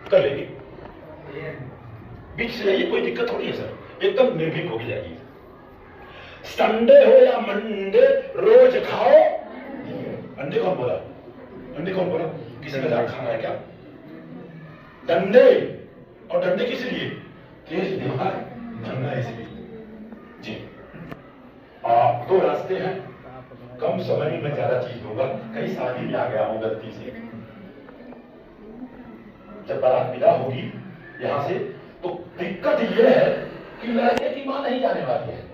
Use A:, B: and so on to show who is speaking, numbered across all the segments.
A: कर लेंगे, बीच से जाइए, कोई दिक्कत थोड़ी है सर, एकदम निर्भीक होके जाइए। संडे हो या मंडे रोज खाओ अंडे। कौन बोला? अंडे कौन बोला? किसी का दाल खाना है क्या? डंडे, और डंडे किस लिए? तेज दिमाग बनना है इसलिए जी। दो रास्ते हैं, कम समय में ज्यादा चीज दूंगा। कई शादी में आ गया हूं गलती से, जब बारात विदा होगी यहां से, तो दिक्कत यह है कि लड़के की मां नहीं जाने वाली है।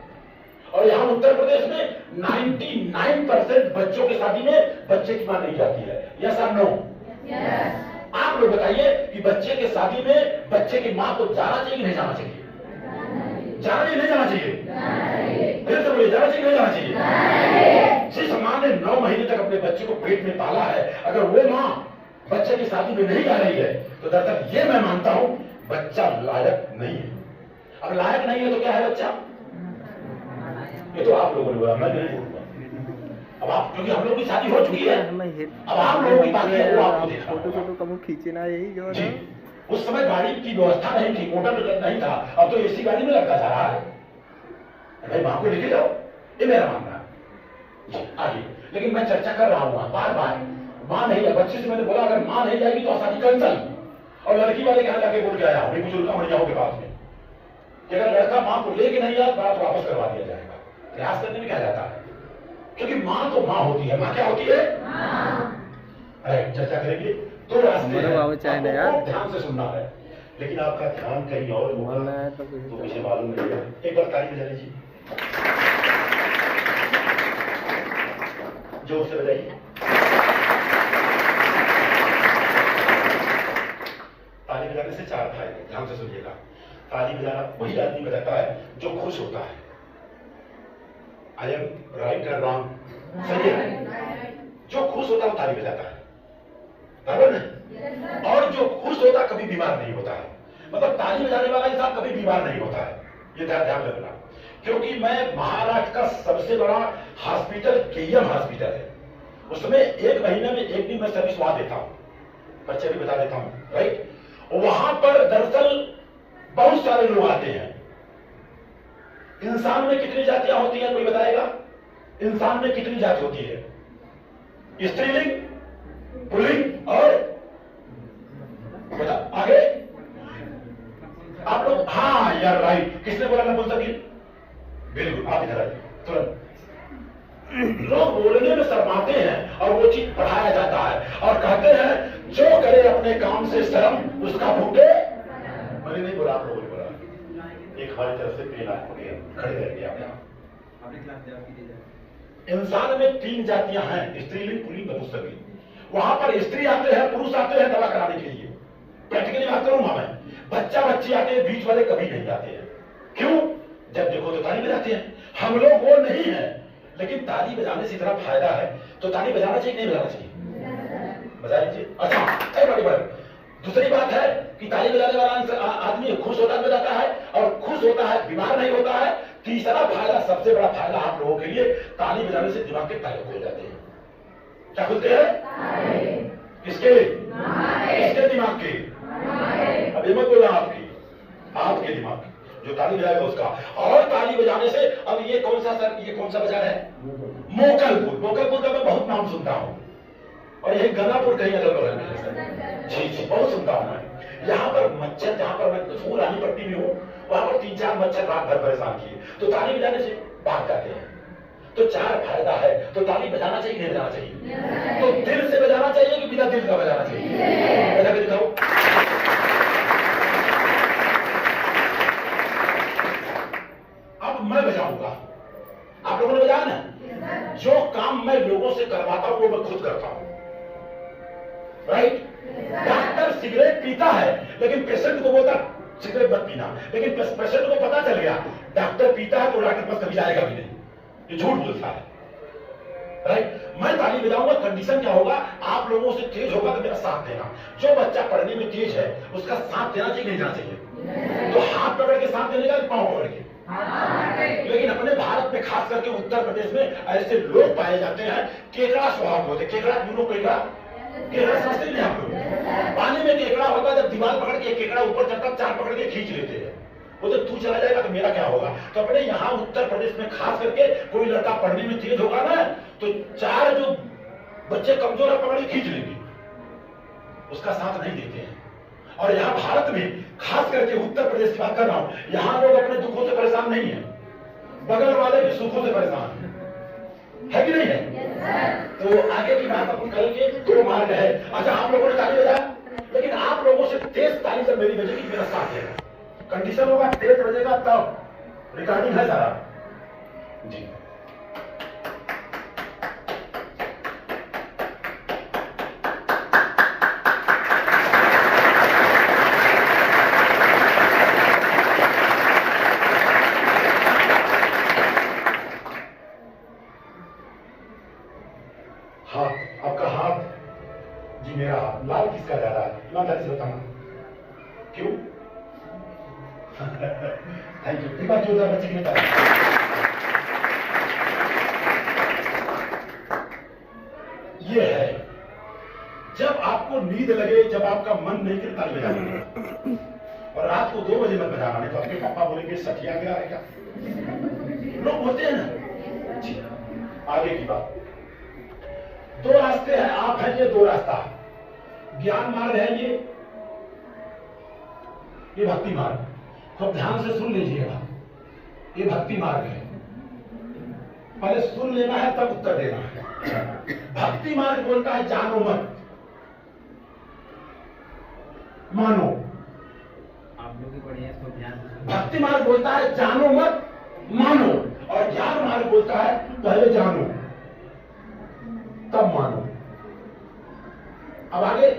A: और यहां उत्तर प्रदेश में 99% बच्चों की शादी में बच्चे की मां नहीं जाती है। यस और नो? आप लोग बताइए कि बच्चे के शादी में बच्चे की मां को जाना चाहिए कि नहीं जाना चाहिए? जाना चाहिए नहीं जाना चाहिए? फिर से बोलिए, जाना चाहिए नहीं जाना चाहिए? जिस मां ने 9 महीने तक अपने बच्चे को पेट में पाला है, अगर वो मां बच्चे की शादी में नहीं जा रही है, तो दरअसल ये मैं मानता हूं बच्चा लायक नहीं है। अब लायक नहीं है तो क्या है बच्चा? ये तो आप लोगों ने बोला, मैं नहीं बोलूंगा। अब आप, क्योंकि हम लोग की शादी हो चुकी है, अब आप लोगों की बात है, वो आपको देखना
B: फोटो फोटो कम खींचना, यही जो है।
A: उस समय गाड़ी की व्यवस्था नहीं थी, मोटर नहीं था, अब तो एसी गाड़ी में लड़का जा रहा है। भाई मां को लेके जाओ, ये मेरा मानना है। आगे लेकिन मैं चर्चा कर रहा हूं बार बार, मां नहीं है। बच्चे से मैंने बोला अगर मां नहीं जाएगी तो शादी कैंसल। और लड़की वाले कहा जाके बोल के आया हूं बुजुर्ग मरियाओं के पास में कि अगर लड़का मां को लेके नहीं आया बात वापस करवा दिया जाएगा। प्रयास करने में क्या जाता है, क्योंकि मां तो मां होती है। मां क्या होती है? अरे चर्चा करेंगे। तो रास्ते हैं, ध्यान से सुनना है, लेकिन आपका ध्यान कहीं और होगा तो मुझे मालूम नहीं है। एक बार ताली बजा लीजिए, जोर से बजाइए। ताली बजाने से 4 फायदे, ध्यान से सुनिएगा। ताली बजाना वही आदमी बजाता है जो खुश होता है। आई एम राइट और रॉन्ग? सही है। जो खुश होता है वो ताली बजाता है, बराबर नहीं? और जो खुश होता कभी बीमार नहीं होता है। मतलब ताली बजाने वाला इंसान कभी बीमार नहीं होता है, ये ध्यान रखना। क्योंकि मैं महाराष्ट्र का सबसे बड़ा हॉस्पिटल केएम हॉस्पिटल है, उसमें 1 महीने में 1 दिन मैं सर्विस वहां देता हूं, बच्चे भी बता देता हूं, राइट? वहां पर दरअसल बहुत सारे लोग आते हैं। इंसान में कितनी जातियां होती हैं कोई बताएगा? इंसान में कितनी जाति होती है? स्त्रीलिंग, पुल्लिंग और बता आगे आप लोग। हाँ यार राइट, किसने बोला मैं नपुंसक? बिल्कुल, आप इधर आइए तुरंत। लोग बोलने में शर्माते हैं और वो चीज पढ़ाया जाता है और कहते हैं जो करे अपने काम से शर्म उसका भूखे। मैंने नहीं बोला, आप लोगों ने बोला। एक हमारी तरफ से पेन आपको खड़े रह गया। इंसान में 3 जातियां हैं, स्त्रीलिंग, पुल्लिंग, नपुंसक। वहां पर स्त्री आते हैं, पुरुष आते हैं दवा कराने के लिए। प्रैक्टिकली बात करूंगा मैं, बच्चा बच्ची आते हैं, बीच वाले कभी नहीं आते हैं। क्यों? जब देखो तो ताली बजाते हैं। हम लोग वो नहीं है, लेकिन ताली बजाने से इतना फायदा है तो ताली बजाना चाहिए नहीं बजाना चाहिए? बजा लीजिए। अच्छा, दूसरी बात है कि ताली बजाने वाला आदमी खुश होता है बजाता है, और खुश होता है, बीमार नहीं होता है। तीसरा फायदा, सबसे बड़ा फायदा आप लोगों के लिए, ताली बजाने से दिमाग के ताले खुल जाते हैं। क्या खुलते हैं? किसके? किसके दिमाग के? अब ये मत बोला आपके दिमाग के, जो ताली बजाएगा उसका। और ताली बजाने से, अब ये कौन सा सर, ये कौन सा बाजार है? मोकलपुर। मोकलपुर का मैं बहुत नाम सुनता हूँ, और यही गंगापुर कहीं अगल बगल में है। जी बहुत सुनता हूँ मैं। यहाँ पर मच्छर, जहाँ पर मैं रानीपट्टी में हूँ, वहां पर 3-4 मच्छर रात भर परेशान किए, तो ताली बजाने से भाग जाते हैं। तो 4 फायदा है। तो ताली बजाना चाहिए नहीं बजाना चाहिए? तो दिल से बजाना चाहिए कि बिना दिल का बजाना चाहिए? बजा के दिखाओ। अब मैं बजाऊंगा, आप लोगों ने बजाया ना? जो काम मैं लोगों से करवाता हूं वो मैं खुद करता हूं, राइट? डॉक्टर सिगरेट पीता है लेकिन पेशेंट को बोलता सिगरेट मत पीना, लेकिन पेशेंट को पता चल गया डॉक्टर पीता है तो डॉक्टर पास कभी जाएगा भी नहीं, ये झूठ बोलता है, राइट? मैं ताली बजाऊंगा, कंडीशन क्या होगा? आप लोगों से तेज होगा तो मेरा साथ देना। जो बच्चा पढ़ने में तेज है उसका साथ देना चाहिए नहीं देना चाहिए? तो हाथ पकड़ के साथ देने का, पांव पकड़ के। लेकिन अपने भारत में खास करके उत्तर प्रदेश में ऐसे लोग पाए जाते हैं केकड़ा स्वभाव होते। केकड़ा, केकड़ा समझते नहीं आप लोग? पानी में केकड़ा होता है, जब दीवार पकड़ के केकड़ा ऊपर चढ़ता, चार पकड़ के खींच लेते हैं। वो जब तू चला जाएगा तो मेरा क्या होगा? तो अपने यहाँ उत्तर प्रदेश में खास करके कोई लड़का पढ़ने में तेज होगा ना, तो चार जो बच्चे कमजोर है पकड़ के खींच लेंगे, उसका साथ नहीं देते हैं। और यहाँ भारत में खास करके उत्तर प्रदेश की बात कर रहा हूं, यहाँ लोग अपने दुखों से परेशान नहीं है, बगल वाले के सुखों से परेशान है कि नहीं है? तो आगे की बात अपन करेंगे। दो मार्ग है। अच्छा, आप लोगों ने ताली बजाया, लेकिन आप लोगों से तेज ताली जब मेरी बजेगी मेरा साथ है। कंडीशन होगा तेज बजेगा तब रिकॉर्डिंग है सारा जी। हाथ, आपका हाथ जी, मेरा हाथ लाल किसका ज्यादा है? ईमानदारी से बताना क्यों? Thank you. एक बार जोरदार बच्चे के लिए ताली। ये है जब आपको नींद लगे, जब आपका मन नहीं करे ताली बजाने, और रात को 2 बजे मत बजाना, नहीं तो आपके पापा बोलेंगे सठिया गया है क्या? लोग बोलते हैं ना जी। आगे की बात, 2 रास्ते हैं, आप हैं ये 2 रास्ता। ज्ञान मार्ग है ये भक्ति मार्ग। तो ध्यान से सुन लीजिएगा, ये भक्ति मार्ग है। पहले सुन लेना है तब उत्तर देना है। भक्ति मार्ग बोलता है जानो मत मानो।
C: आप लोग भी पढ़े हैं, इसको ध्यान से।
A: भक्ति मार्ग बोलता है जानो मत मानो, और ज्ञान मार्ग बोलता है पहले जानो तब मानो। अब आगे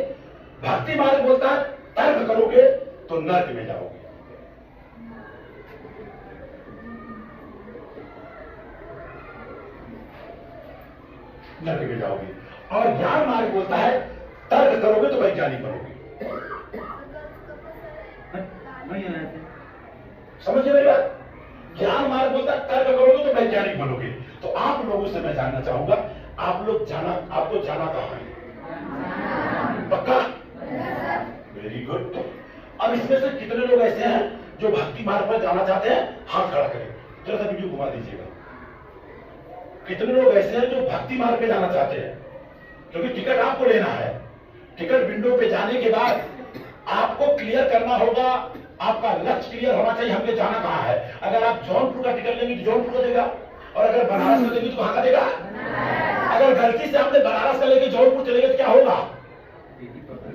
A: भक्ति मार्ग बोलता है तर्क करोगे तो नर्क में जाओगे। नर्क में जाओगे। और ज्ञान मार्ग बोलता है तर्क करोगे तो वैज्ञानिक बनोगे। समझिए मेरी बात? ज्ञान मार्ग बोलता है तर्क करोगे तो वैज्ञानिक बनोगे। तो आप लोगों से मैं जानना चाहूंगा, आप लोग आपको जाना कहां है? पक्का? Very good. अब इसमें से कितने लोग ऐसे हैं जो भक्ति मार्ग पर जाना चाहते हैं? हाथ खड़ा करें, जरा सा वीडियो घुमा दीजिएगा। कितने लोग ऐसे हैं जो भक्ति मार्ग पे जाना चाहते हैं? क्योंकि टिकट आपको लेना है। टिकट विंडो पे जाने के बाद आपको क्लियर करना होगा, आपका लक्ष्य क्लियर होना चाहिए, हमको जाना कहां है। अगर आप जौनपुर का टिकट लेंगे तो जौनपुर का देगा, और अगर बनारस का लेंगे तो कहां का देगा? अगर गलती से आपने बनारस का लेके जौनपुर चलेंगे तो क्या होगा?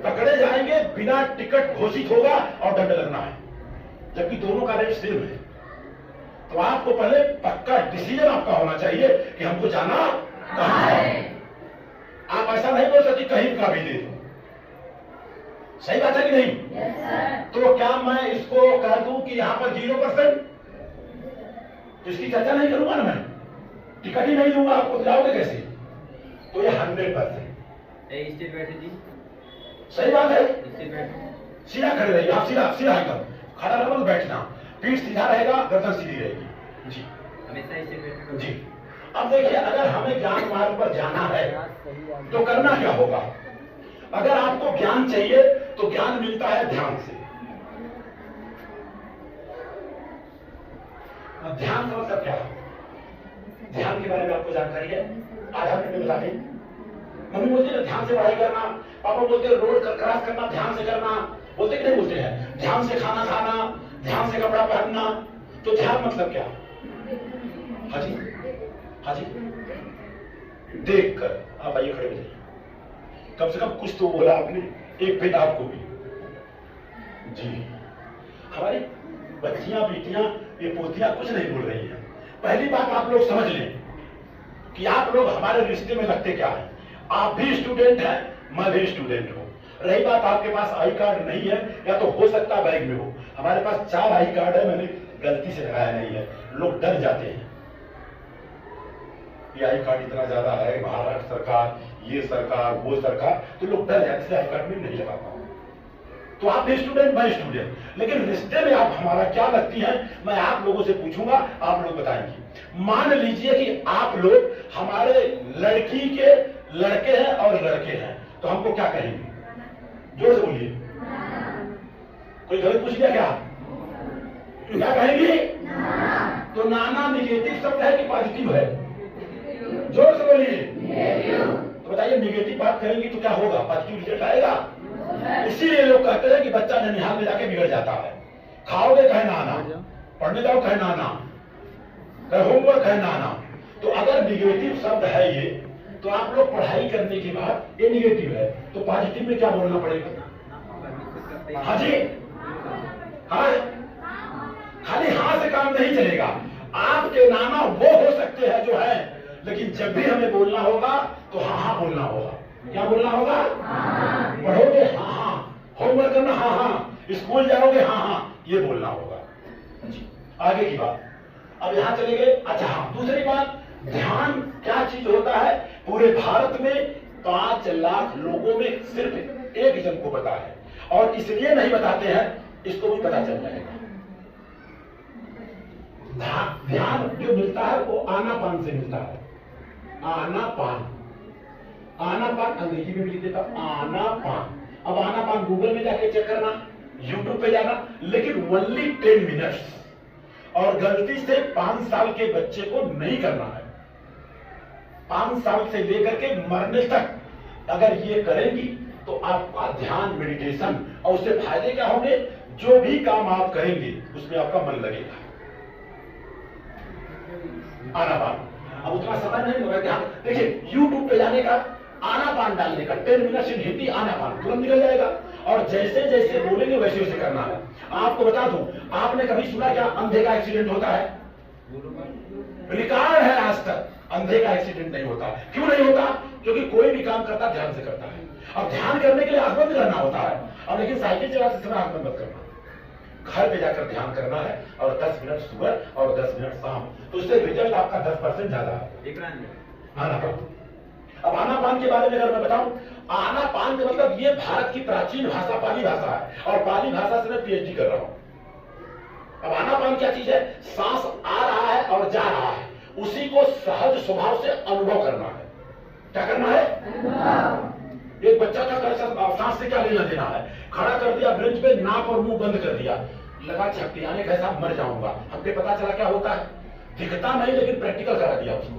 A: पकड़े जाएंगे, बिना टिकट घोषित होगा और दंड लगना है, जबकि दोनों का रेट सेम है। तो आपको पहले पक्का डिसीजन आपका होना चाहिए कि हमको जाना कहां है। आप ऐसा नहीं बोल सकते कहीं का भी दे दो। सही बात है कि नहीं? तो क्या मैं इसको कह दूं कि यहां पर 0%? तो इसकी चर्चा नहीं करूंगा ना, मैं टिकट ही नहीं दूंगा आपको, जाओगे कैसे? तो ये 100%।
C: स्टेट बैठे जी,
A: सही बात है।
C: स्टेट बैठे,
A: सीधा खड़े रहिए, आप सीधा सीधा एकदम खड़ा रहो, बैठना, पीठ सीधा रहेगा, गर्दन सीधी रहेगी जी,
C: हमेशा स्टेट बैठे
A: जी। अब देखिए, अगर हमें ज्ञान मार्ग पर जाना है तो करना क्या होगा? अगर आपको ज्ञान चाहिए तो ज्ञान मिलता है ध्यान से। अब ध्यान का मतलब क्या है? ध्यान के बारे में आपको जानकारी है? आधा मिनट में बता दें। मम्मी बोलती है ध्यान से पढ़ाई करना, पापा बोलते हैं रोड क्रॉस करना ध्यान से करना, बोलते कि नहीं बोलते हैं? ध्यान से खाना खाना, ध्यान से कपड़ा पहनना। तो ध्यान मतलब क्या? हाजी हाजी, देख कर आप आइए, खड़े हो जाइए। कम से कम कुछ तो बोला आपने, एक पेट आपको भी जी। हमारी बच्चियां बेटियां ये पोतियां कुछ नहीं बोल रही हैं। पहली बात आप लोग समझ लें कि आप लोग हमारे रिश्ते में लगते क्या है। आप भी स्टूडेंट हैं, मैं भी स्टूडेंट हूं। रही बात आपके पास आई कार्ड नहीं है, या तो हो सकता है बैग में हो, हमारे पास 4 आई कार्ड है, मैंने गलती से लगाया नहीं है। लोग डर जाते हैं, ये आई कार्ड इतना ज्यादा है, महाराष्ट्र सरकार, ये सरकार, वो सरकार, तो लोग डर जाते हैं, आई कार्ड में नहीं लगाता हूं। तो आप भी स्टूडेंट, मैं स्टूडेंट, लेकिन रिश्ते में आप हमारा क्या लगती हैं, मैं आप लोगों से पूछूंगा, आप लोग बताएंगे। मान लीजिए कि आप लोग हमारे लड़की के लड़के हैं और लड़के हैं, तो हमको क्या कहेंगे? जोर से बोलिए। कोई गलत पूछ लिया क्या? क्या कहेंगी? तो नाना निगेटिव शब्द है कि पॉजिटिव है? जोर से बोलिए। तो बताइए निगेटिव बात करेंगी तो क्या होगा? पॉजिटिव रिजल्ट आएगा। इसीलिए लोग कहते हैं कि बच्चा ननिहाल में जाके बिगड़ जाता है। खाओगे कहे नाना, पढ़ने जाओ कहे नाना, कहे होमवर्क है नाना। तो अगर निगेटिव शब्द है ये, तो आप लोग पढ़ाई करने के बाद ये निगेटिव है, तो पॉजिटिव में क्या बोलना पड़ेगा? हाँ जी, हाँ, खाली हाँ से काम नहीं चलेगा। आपके नाना वो हो सकते हैं जो है, लेकिन जब भी हमें बोलना होगा तो हाँ हाँ बोलना होगा। क्या बोलना होगा? पढ़ोगे हाँ हाँ, होमवर्क करना हाँ हाँ, स्कूल जाओगे हाँ हाँ, ये बोलना होगा जी। आगे की बात अब यहां चले गए। अच्छा हाँ, दूसरी बात, ध्यान क्या चीज होता है? पूरे भारत में 5 लाख लोगों में सिर्फ एक जन को पता है, और इसलिए नहीं बताते हैं, इसको भी पता चल जाएगा। ध्यान जो मिलता है वो आनापान से मिलता है। आनापान, आनापान अंग्रेजी में भी लिख देता, आनापान। अब आनापान गूगल में जाके चेक करना, यूट्यूब पे जाना, लेकिन ओनली 10 मिनट्स, और गलती से 5 साल के बच्चे को नहीं करना है। 5 साल से लेकर के मरने तक अगर ये करेंगी तो आपका ध्यान, मेडिटेशन, और उससे फायदे क्या होंगे? जो भी काम आप करेंगे उसमें आपका मन लगेगा। आनापान अब उतना समय नहीं होगा कि हाँ, देखिए यूट्यूब पे जाने का, आनापान डालने का 10 मिनट इन हिंदी आनापान तुरंत निकल जाएगा, और जैसे जैसे बोलेंगे वैसे वैसे करना है। आपको बता दूं, आपने कभी सुना क्या अंधे का एक्सीडेंट होता है? रिकॉर्ड है आज तक अंधे का एक्सीडेंट नहीं होता। क्यों नहीं होता? क्योंकि कोई भी काम करता ध्यान से करता है। अब ध्यान करने के लिए आंख बंद करना होता है, अब लेकिन साइकिल चलाते समय आंख बंद मत करना, घर पे जाकर ध्यान करना है, और 10 मिनट सुबह और 10 मिनट शाम, तो उससे रिजल्ट आपका 10% ज्यादा है। आनापान। अब आनापान के बारे में अगर मैं बताऊं, आनापान का मतलब ये भारत की प्राचीन भाषा पाली भाषा है, और पाली भाषा से मैं पीएचडी कर रहा हूं। अब आनापान क्या चीज है? सांस आ रहा है और जा रहा है, उसी को सहज स्वभाव से अनुभव करना है। क्या करना है? एक बच्चा का सांस से क्या लेना देना है? खड़ा कर दिया बेंच पे, नाक और मुंह बंद कर दिया, लगा छपटियाने कैसा मर जाऊंगा। हमको पता चला क्या होता है? दिखता नहीं, लेकिन प्रैक्टिकल करा दिया उसको,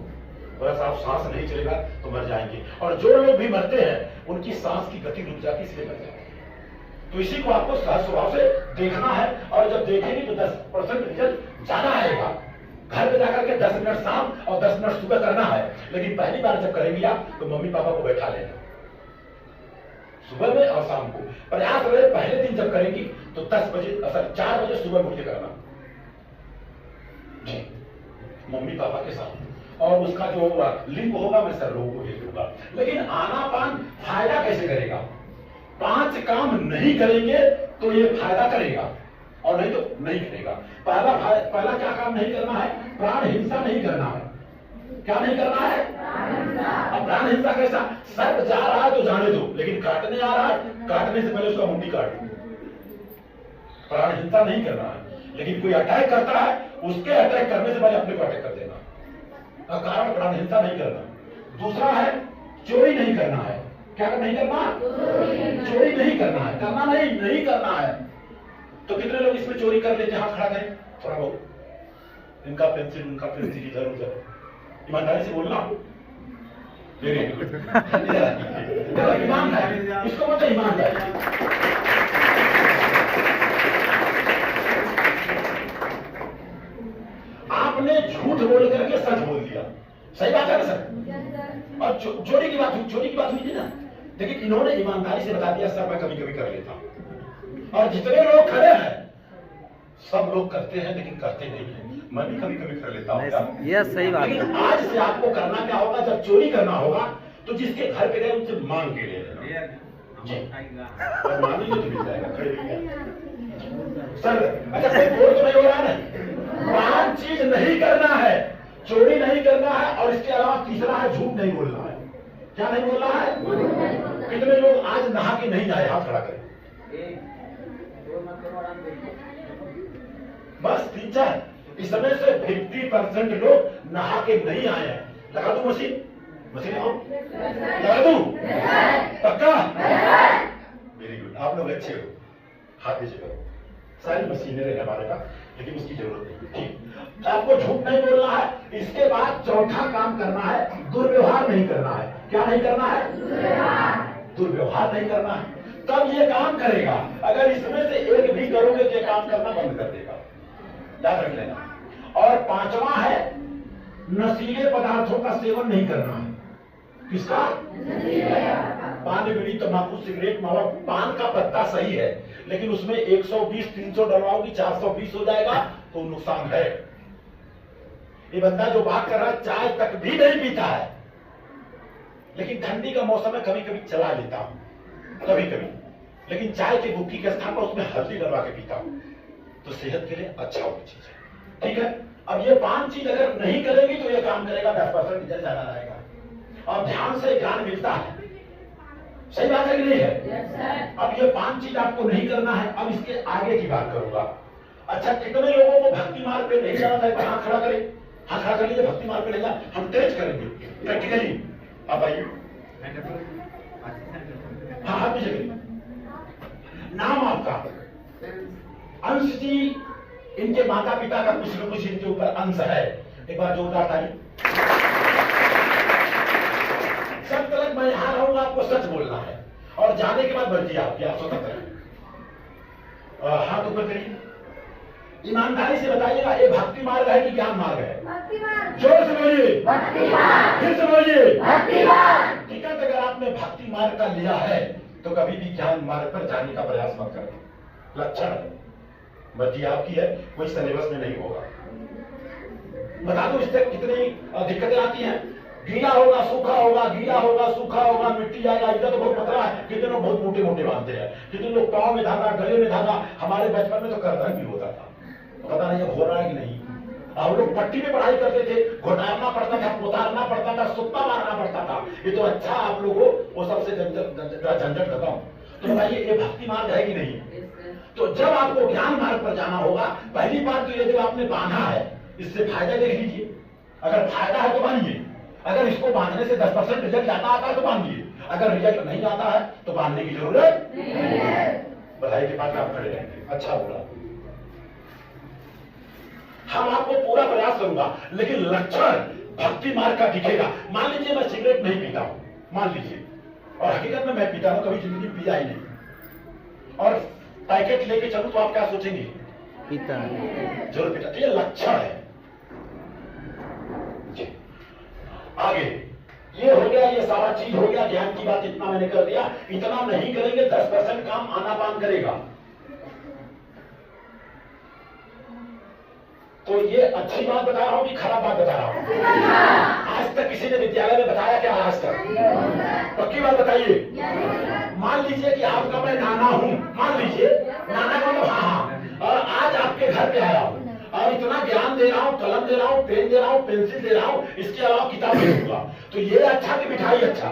A: बस आप सांस नहीं चलेगा तो मर जाएंगे। और जो लोग भी मरते हैं उनकी सांस की गति रुक जाती, इसलिए मर जाते हैं। तो इसी को आपको सहज स्वभाव से देखना है, और जब देखेंगे तो 10% रिजल्ट ज्यादा आएगा। घर पे जाकर के 10 मिनट शाम और 10 मिनट सुबह करना है, लेकिन पहली बार जब करेंगे आप तो मम्मी पापा को बैठा लेना सुबह में और शाम को। प्रयास रहे पहले दिन जब करेंगी तो 10 बजे 4 बजे सुबह उठ के करना जी, मम्मी पापा के साथ, और उसका जो लिंक होगा मैं सब लोगों को भेज दूंगा। लेकिन आनापान फायदा कैसे करेगा? 5 काम नहीं करेंगे तो ये फायदा करेगा, और नहीं तो नहीं करेगा। पहला क्या काम नहीं करना है? प्राण हिंसा नहीं करना है। क्या नहीं करना है? अब प्राण हिंसा कैसा? सर्प जा रहा है तो जाने दो, लेकिन काटने आ रहा है, काटने से पहले उसका मुंडी काट दो। प्राण हिंसा नहीं करना है। लेकिन कोई अटैक करता है, उसके अटैक करने से पहले अपने को अटैक कर देना, कारण प्राण हिंसा नहीं करना। दूसरा है चोरी नहीं करना है। क्या नहीं करना? चोरी नहीं करना है, करना नहीं करना है। तो कितने लोग इसमें चोरी कर लेते हैं? हाथ खड़ा करें थोड़ा बहुत, इनका पेंसिल इधर उधर, ईमानदारी से बोलना। वेरी गुड, ईमानदारी, इसको बोलते हैं ईमानदारी। आपने झूठ बोल करके सच बोल दिया, सही बात है ना सर? और चोरी की बात हुई थी ना, लेकिन इन्होंने ईमानदारी से बता दिया सर मैं कभी कभी कर लेता हूं। और जितने लोग खड़े हैं सब लोग करते हैं, लेकिन करते नहीं है। मैं भी कभी कभी कर लेता हूँ।
B: ये सही बात है।
A: लेकिन आज से आपको करना क्या होगा? जब चोरी करना होगा तो जिसके घर पे गए उनसे मांग के ले लेना जी, और मांगेंगे तो मिल जाएगा। सर अच्छा कोई बोल तो नहीं हो रहा है ना? 5 चीज नहीं करना है, चोरी नहीं करना है, और इसके अलावा तीसरा है झूठ नहीं बोलना है। क्या नहीं बोलना है? कितने लोग आज नहा के नहीं आए? हाथ खड़ा करें। बस 3-4 इस समय से 50% लोग नहा के नहीं आए हैं। लगा दूं मशीन आओ, लगा दूं? पक्का? Very good. आप लोग अच्छे हो, हाथ दीजिए करो। सारी मशीनें हैं हमारे पास, लेकिन उसकी जरूरत नहीं। ठीक, आपको झूठ नहीं बोलना है। इसके बाद चौथा काम करना है, दुर्व्यवहार नहीं करना है। क्या नहीं करना है? दुर्व्यवहार नहीं करना है। तब ये काम करेगा। अगर इसमें से एक भी करोगे तो ये काम करना बंद कर देगा, याद रख लेना। और पांचवा है, नशीले पदार्थों का सेवन नहीं करना है। किसका? पान, बीड़ी, तंबाकू, सिगरेट, मावा। पान का पत्ता सही है, लेकिन उसमें 120 300 डलवाओगी 420 हो जाएगा, तो नुकसान है। ये बंदा जो बात कर रहा है चाय तक भी नहीं पीता है, लेकिन ठंडी का मौसम में कभी कभी चला लेता हूं, कभी कभी, लेकिन चाय की बुक्की के स्थान पर उसमें हल्दी डलवा के पीता हूं, तो सेहत के लिए अच्छा होगी चीज है। ठीक है, अब ये 5 चीज अगर नहीं करेंगी तो ये काम करेगा, 10% रिजल्ट ज्यादा रहेगा। और ध्यान से ज्ञान मिलता है, सही बात है कि नहीं है? अब ये 5 चीज आपको नहीं करना है। अब इसके आगे की बात करूंगा। अच्छा, कितने लोगों को भक्ति मार्ग पे नहीं जाना था? हाथ खड़ा करें, हाथ खड़ा कर लीजिए। भक्ति मार्ग पे नहीं जाना, हम तेज करेंगे प्रैक्टिकली। आप आइए, हाँ हाथ भी जगह। नाम आपका? अंश जी। इनके माता पिता का कुछ न कुछ इनके ऊपर अंश है। एक बार जोरदार ताली। जब तक मैं यहां रहूंगा आपको सच बोलना है, और जाने के बाद मर्जी आपकी, आप स्वतंत्र हैं। हाथ ऊपर करिए, ईमानदारी से बताइएगा, ये भक्ति मार्ग है कि ज्ञान मार्ग है? जोर से बोलिए, फिर से बोलिए। ठीक है, अगर आपने भक्ति मार्ग का लिया है तो कभी भी ज्ञान मार्ग पर जाने का प्रयास मत करें। लक्षण मर्जी आपकी है, कोई सिलेबस में नहीं होगा। बता दो इससे कितनी दिक्कतें आती हैं। गीला होगा सूखा होगा, गीला होगा सूखा होगा, मिट्टी आएगा। इधर तो बहुत पतला है, कितने लोग बहुत मोटे मोटे बांधते हैं, कितने लोग पांव में धागा, गले में धागा। हमारे बचपन में तो करदम भी होता था, पता नहीं अब हो रहा है कि नहीं। हम लोग पट्टी में पढ़ाई करते थे, घोटारना पड़ता था, पोतारना पड़ता था, सुत्ता मारना पड़ता था। ये तो अच्छा आप लोगों वो सबसे झंझट खत्म। तो बताइए ये भक्ति मार्ग है कि नहीं? तो जब आपको ज्ञान मार्ग पर जाना होगा, पहली बात तो ये जो आपने बांधा है, इससे फायदा देख लीजिए। अगर फायदा है तो बांधिए। अगर इसको बांधने से 10% रिजल्ट ज्यादा आता है तो बांधिए। अगर रिजल्ट नहीं आता है तो बांधने की जरूरत नहीं है। बधाई के बाद आप खड़े रहेंगे। अच्छा बोला। हम आपको पूरा प्रयास करूंगा, लेकिन लक्षण भक्ति मार्ग का दिखेगा। मान लीजिए मैं सिगरेट नहीं पीता हूं, मान लीजिए, और हकीकत में मैं पीता हूं, कभी जिंदगी में पिया ही नहीं, और पैकेट लेके चलूं तो आप क्या सोचेंगे?
B: पीता
A: जरूर पीता। तो ये लक्षण है। आगे ये हो गया, ये सारा चीज हो गया। ध्यान की बात इतना मैंने कर दिया। इतना नहीं करेंगे 10% काम आनापान करेगा। तो ये अच्छी बात बता रहा हूं कि खराब बात बता रहा हूं? आज तक किसी ने विद्यालय में बताया क्या? आज तक पक्की बात बताइए। मान लीजिए कि आपका मैं नाना हूं, मान लीजिए नाना का मतलब हाँ, और आज आपके घर पे आया हूं और इतना ज्ञान दे रहा हूं, कलम दे रहा हूं, पेन दे रहा हूं, पेंसिल दे रहा हूं, इसके अलावा किताब नहीं दूंगा। तो ये अच्छा कि मिठाई अच्छा?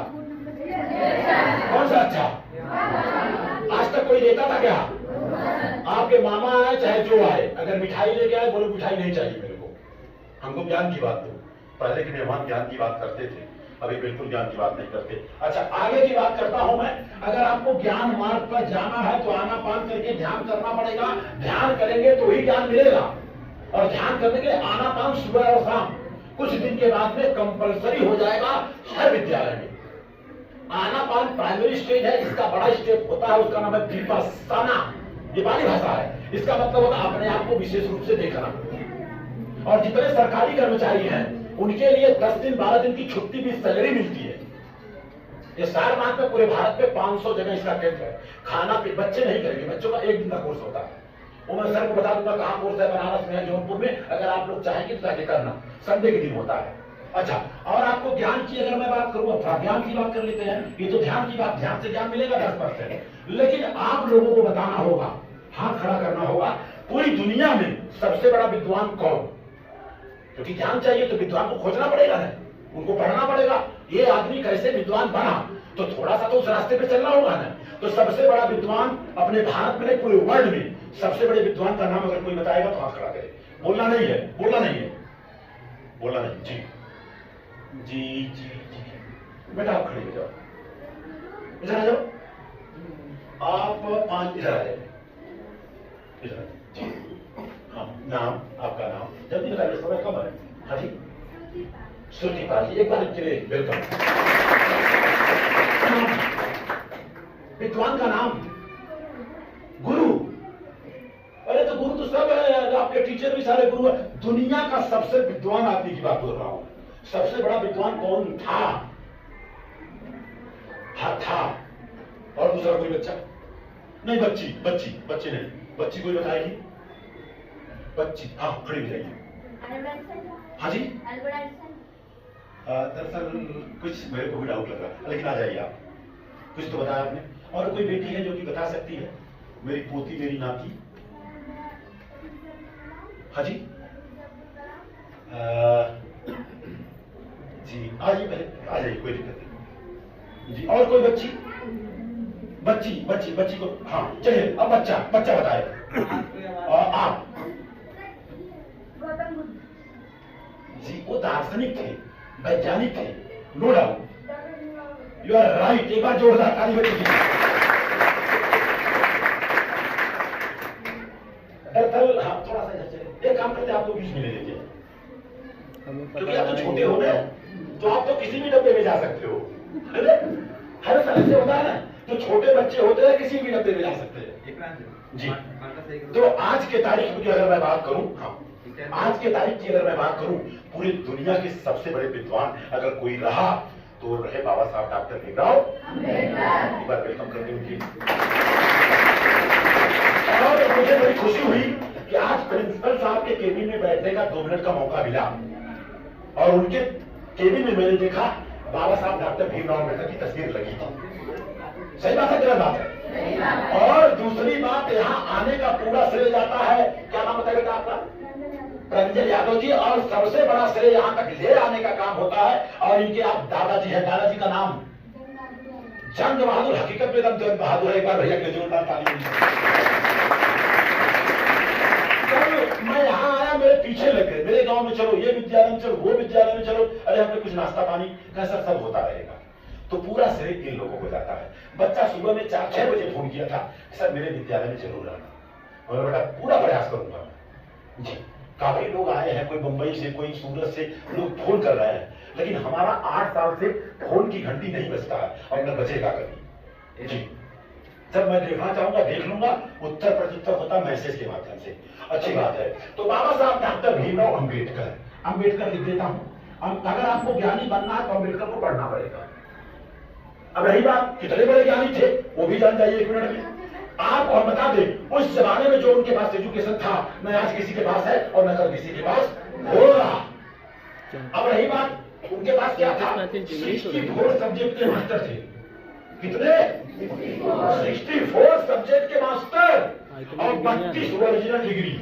A: कौन सा अच्छा? आज तक कोई देता था क्या? आपके मामा आए चाहे जो आए, अगर मिठाई लेके आए, बोलो मिठाई नहीं चाहिए मेरे को, हमको ज्ञान की बात दो। पहले के मेहमान ज्ञान की बात करते थे, अभी बिल्कुल ज्ञान की बात नहीं करते। अच्छा, आगे की बात करता हूं मैं। अगर आपको ज्ञान मार्ग पर जाना है तो आनापान करके ध्यान करना पड़ेगा। ध्यान करेंगे तो ही ज्ञान मिलेगा, और ध्यान करने के लिए आनापान सुबह और शाम कुछ दिन के बाद में कंपलसरी हो जाएगा हर विद्यालय में। आनापान प्राइमरी स्टेज है, इसका बड़ा स्टेप होता है, उसका नाम है विपस्सना। ये बाली भाषा है, इसका मतलब होता है अपने आप को विशेष रूप से देखना। और जितने सरकारी कर्मचारी हैं उनके लिए 10 दिन 12 दिन की छुट्टी भी सैलरी मिलती है। ये सारनाथ में पूरे भारत में 500 जगह इसका कैंप है। खाना बच्चे नहीं करेंगे, बच्चों का 1 दिन का कोर्स होता है। वो मैं सर को बता दूंगा कहाँ कोर्स है, बनारस में है, जौनपुर में। अगर आप लोग चाहेंगे तो जाके करना, संडे के दिन होता है। अच्छा, और आपको ज्ञान की अगर मैं बात करूँ, ज्ञान की बात कर लेते हैं। ये तो ध्यान की बात, ध्यान से ज्ञान मिलेगा 10%, लेकिन आप लोगों को बताना होगा, हाथ खड़ा करना होगा, पूरी दुनिया में सबसे बड़ा विद्वान कौन? क्योंकि ज्ञान चाहिए तो विद्वान को खोजना पड़ेगा ना, उनको पढ़ना पड़ेगा। ये आदमी कैसे विद्वान बना, तो थोड़ा सा तो उस रास्ते पे चलना होगा ना। तो सबसे बड़ा विद्वान अपने भारत में, पूरे वर्ल्ड में सबसे बड़े विद्वान का नाम अगर कोई बताएगा तो हाथ खड़ा करे। बोलना नहीं है, बोलना नहीं है, बोलना नहीं। जी जी जी जी बेटा, आप खड़े हो जाओ, इधर आ जाओ। आप 5 इधर आए, इधर आए। जी हाँ, नाम, आपका नाम जल्दी बताइए, समय कम है। हाँ जी, श्रुति पाल जी, एक बार इनके लिए वेलकम। विद्वान का नाम गुरु। अरे तो गुरु तो सब है, आपके टीचर भी सारे गुरु है। दुनिया का सबसे विद्वान आदमी की बात बोल रहा हूं। सबसे बड़ा विद्वान कौन था? हाँ था। और दूसरा कोई बच्चा नहीं? बच्ची, बच्ची, बच्चे नहीं, बच्ची कोई बताएगी? बच्ची, हाँ खड़ी हो जाइए। हाँ जी, दरअसल कुछ मेरे को भी डाउट लग रहा है, लेकिन आ जाइए आप। कुछ तो बताया आपने। और कोई बेटी है जो कि बता सकती है? मेरी पोती, मेरी नाती। हाँ जी, जी आइए, पहले आ जाइए, कोई दिक्कत नहीं जी। और कोई बच्ची? बच्ची, बच्ची, बच्ची को, हाँ चलिए। अब बच्चा, बच्चा बताए। आप जी, वो दार्शनिक थे, वैज्ञानिक थे, no doubt, you are right. एक बार जोरदार ताली बजेगी। दरअसल हाँ, थोड़ा सा इधर चले। एक काम करते हैं, आपको बीच में ले लेते हैं, क्योंकि आप तो छोटे हो ना, तो आप तो किसी भी डब्बे में जा सकते हो। हर तरह से होता है ना, जो छोटे बच्चे होते हैं किसी भी डब्बे में जा सकते हैं जी। तो आज के तारीख की अगर मैं बात करूं, हाँ, आज के तारीख की अगर मैं बात करूं, पूरी दुनिया के सबसे बड़े विद्वान अगर कोई रहा तो रहे बाबा साहब डॉक्टर भीमराव अम्बेडकर। एक बार वेलकम करते हैं उनकी। और मुझे बड़ी खुशी हुई कि आज प्रिंसिपल साहब के केबिन में बैठने का 2 मिनट का मौका मिला, और उनके केबिन में मैंने देखा बाबा साहब डॉक्टर भीमराव अम्बेडकर की तस्वीर लगी थी। सही बात है, गलत बात है? और दूसरी बात, यहाँ आने का पूरा श्रेय जाता है, क्या नाम बताएगा आपका? रंजन यादव जी। और सबसे बड़ा श्रेय यहाँ तक ले आने का काम होता है, और इनके आप दादाजी है, दादाजी का नाम जंग बहादुर। हकीकत में एकदम जंग बहादुर है। एक बार भैया के जोरदार ताली। मैं यहाँ आया, मेरे पीछे लग गए, मेरे गांव में चलो, ये विद्यालय में चलो, वो विद्यालय में चलो, अरे हमने कुछ नाश्ता पानी कैसा सब होता रहेगा। तो पूरा श्रेय इन लोगों को जाता है। बच्चा सुबह में 4-6 बजे फोन किया था, सर मेरे विद्यालय में जरूर आना, और बेटा पूरा प्रयास करूंगा जी। काफी लोग आए हैं, कोई मुंबई से, कोई सूरत से, लोग फोन कर रहे हैं, लेकिन हमारा 8 साल से फोन की घंटी नहीं बजता है, और न बजेगा कभी जी। जब मैं देखना चाहूंगा देख लूंगा, उत्तर प्रत्युत्तर होता मैसेज के माध्यम से। अच्छी बात है। तो बाबा साहब डॉक्टर भीमराव अम्बेडकर, अम्बेडकर लिख देता हूं। अगर आपको ज्ञानी बनना है तो अम्बेडकर को पढ़ना पड़ेगा। अब रही बात कितने बड़े ज्ञानी थे, वो भी जान जाइए 1 मिनट में। आपको हम बता दें, उस जमाने में जो उनके पास एजुकेशन था, न आज किसी के पास है और न कल किसी के पास हो रहा। अब रही बात, उनके पास क्या था? 64 सब्जेक्ट के मास्टर थे। कितने? 64 सब्जेक्ट के मास्टर, और 32 ओरिजिनल डिग्री।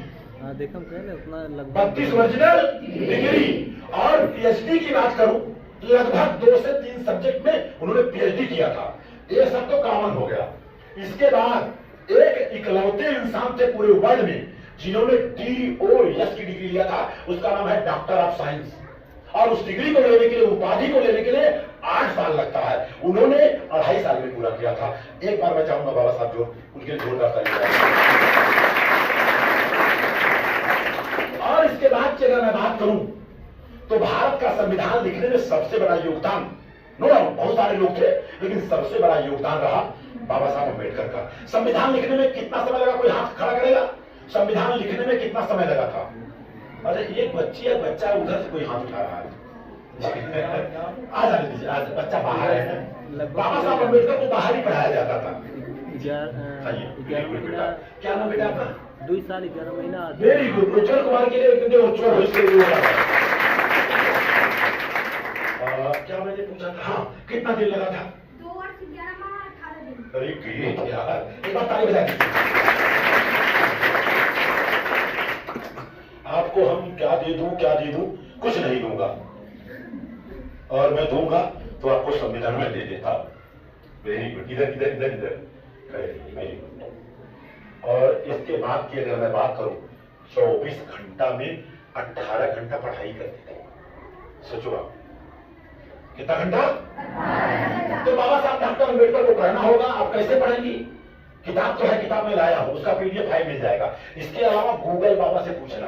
A: 32 original degree. और पीएचडी की बात करूं, लगभग 2 से 3 सब्जेक्ट में उन्होंने पीएचडी किया था। ये सब तो कॉमन हो गया। इसके बाद एक इकलौते इंसान थे पूरे वर्ल्ड में जिन्होंने DOS की डिग्री लिया था, उसका नाम है डॉक्टर ऑफ साइंस। और उस डिग्री को लेने के लिए, उपाधि को लेने के लिए 8 साल लगता है, उन्होंने 2.5 साल में पूरा किया था। एक बार मैं चाहूंगा बाबा साहब जो उनके जोरदार ताली। और इसके बाद की अगर मैं बात करूं तो भारत का संविधान लिखने में सबसे बड़ा योगदान, नो डाउट बहुत सारे लोग थे, लेकिन सबसे बड़ा योगदान रहा बाबा साहब अम्बेडकर का। संविधान लिखने में कितना समय लगा, कोई हाथ खड़ा करेगा? संविधान लिखने में कितना समय लगा था? अरे एक बच्ची है, बच्चा उधर से कोई हाथ उठा रहा है। आ जाने दीजिए, आज बच्चा बाहर है। बाबा साहब अम्बेडकर को बाहर ही पढ़ाया जाता था।
B: 11 महीना।
A: क्या नाम बेटा आपका?
B: 2 साल 11 महीना।
A: Very good. उज्जवल कुमार के लिए क्या मैंने पूछा था? हाँ, कितना दिन लगा था?
D: 2 वर्ष 11 माह 18 दिन।
A: अरे ग्रेट यार, एक बार ताली बजा दीजिए। आपको हम क्या दे दूं, क्या दे दूं? कुछ नहीं दूंगा, और मैं दूंगा तो आपको संविधान में दे देता। Very good. इधर इधर इधर इधर। Very good. और इसके बाद की अगर मैं बात करूं, 24 घंटा में 18 घंटा पढ़ाई करते थे। सोचो आप, कितना घंटा? तो बाबा साहब डॉक्टर अम्बेडकर को पढ़ना होगा, आप कैसे पढ़ेंगी? किताब तो है, किताब में लाया हूं, उसका पीडीएफ फाइल मिल जाएगा। इसके अलावा गूगल बाबा से पूछना,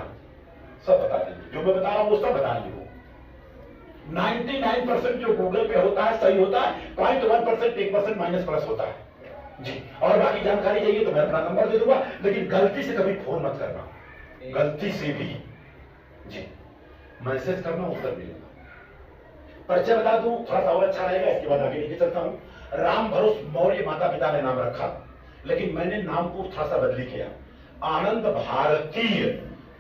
A: सब बता देंगे। जो मैं बता रहा हूं वो सब बताएंगे वो। 99% जो गूगल पे होता है सही होता है, 0.1% 1% माइनस प्लस होता है जी। और बाकी जानकारी चाहिए तो मैं अपना नंबर दे दूंगा, लेकिन गलती से कभी फोन मत करना, गलती से भी जी मैसेज करना, उत्तर मिलेगा। परिचय बता दूं थोड़ा सा और अच्छा रहेगा, इसके बाद आगे लेके चलता हूं। राम भरोस मौर्य माता पिता ने नाम रखा, लेकिन मैंने नाम को थोड़ा सा बदली किया। आनंद भारतीय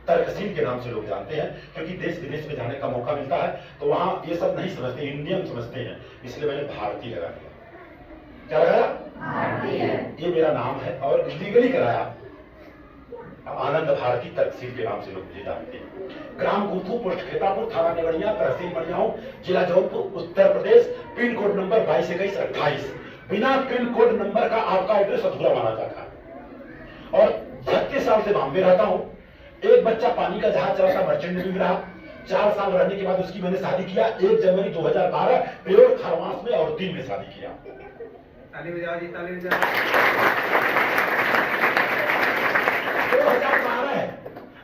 A: तर्कशील के नाम से लोग जानते हैं, क्योंकि देश विदेश में जाने का मौका मिलता है तो वहां ये सब नहीं समझते, इंडियन समझते हैं, इसलिए मैंने भारतीय लगा दिया। क्या लगाया? भारतीय। ये मेरा नाम है और लीगली कराया। आनंद भारती तर्कशील के नाम से लोग मुझे जानते हैं। ग्राम गुथू, पोस्ट खेतापुर, थाना देवरिया, तहसील मड़ियाऊ, जिला Jaunpur, Uttar Pradesh. Pin code number 222128। बिना पिन कोड नंबर का आपका एड्रेस अधूरा माना जाता है। और 36 साल से बॉम्बे रहता हूं। एक बच्चा पानी का जहाज चलाता, मर्चेंट नेवी में रहा। 4 साल रहने के बाद उसकी मैंने शादी किया 1 जनवरी 2012 पेड़ खरवास में, और 3 में शादी किया।
C: ताली बजाओ जी, ताली बजाओ।
A: 2012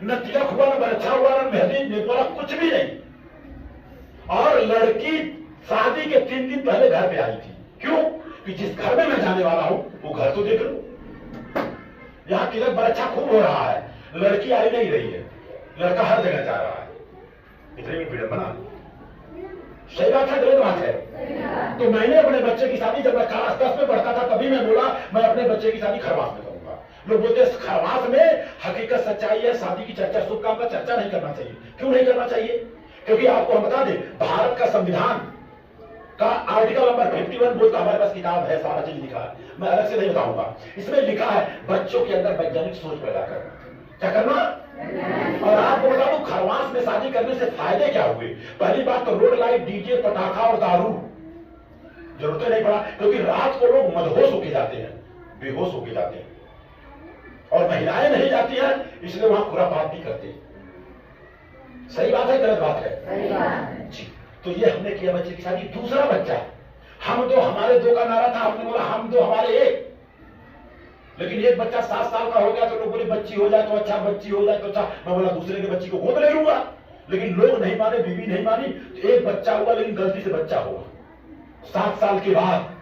A: न तिलक हुआ, न बरछा हुआ, न मेहंदी नेतवाला, कुछ भी नहीं। और लड़की शादी के 3 दिन पहले घर पे आई थी। क्यों? कि जिस घर में मैं जाने वाला हूं वो घर तो देख लो। यहां तिलक बरछा खूब हो रहा है, लड़की आई नहीं रही है, लड़का हर जगह जा रहा है। इतने में विडंबना। सही बात है, गलत बात है? तो मैंने अपने बच्चे की शादी जब मैं क्लास 10 में पढ़ता था तभी मैं बोला मैं अपने बच्चे की शादी खरवास में करूंगा। लोग बोलते हैं खरवास में हकीकत सच्चाई है, शादी की चर्चा, शुभ काम का चर्चा नहीं करना चाहिए। क्यों नहीं करना चाहिए? क्योंकि आपको हम बता दें, भारत का संविधान का आर्टिकल नंबर 51 बोलता, हमारे पास किताब है, सारा चीज लिखा है, मैं अलग से नहीं बताऊंगा। इसमें लिखा है बच्चों के अंदर वैज्ञानिक सोच पैदा करना। क्या करना? और आपको बता दूं खरवास में शादी करने से फायदे क्या हुए। पहली बात तो रोड लाइट, डीजे, पटाखा और दारू जरूरत नहीं पड़ा, क्योंकि रात को लोग मदहोश होके जाते हैं, बेहोश होके जाते हैं, और महिलाएं नहीं जाती हैं, इसलिए वहां खुरापात भी करते हैं। सही बात है, गलत बात है? सही बात है जी। तो ये हमने किया बच्चे की शादी। दूसरा बच्चा, हम दो हमारे दो का नारा था, हमने बोला हम दो हमारे एक। लेकिन एक बच्चा 7 साल का हो गया तो लोग बोले बच्ची हो जाए तो अच्छा, बच्ची हो जाए तो अच्छा। मैं बोला दूसरे के बच्ची को गोद ले लूंगा, लेकिन लोग नहीं माने, बीवी नहीं मानी, तो एक बच्चा हुआ, लेकिन गलती से बच्चा हुआ 7 साल के बाद।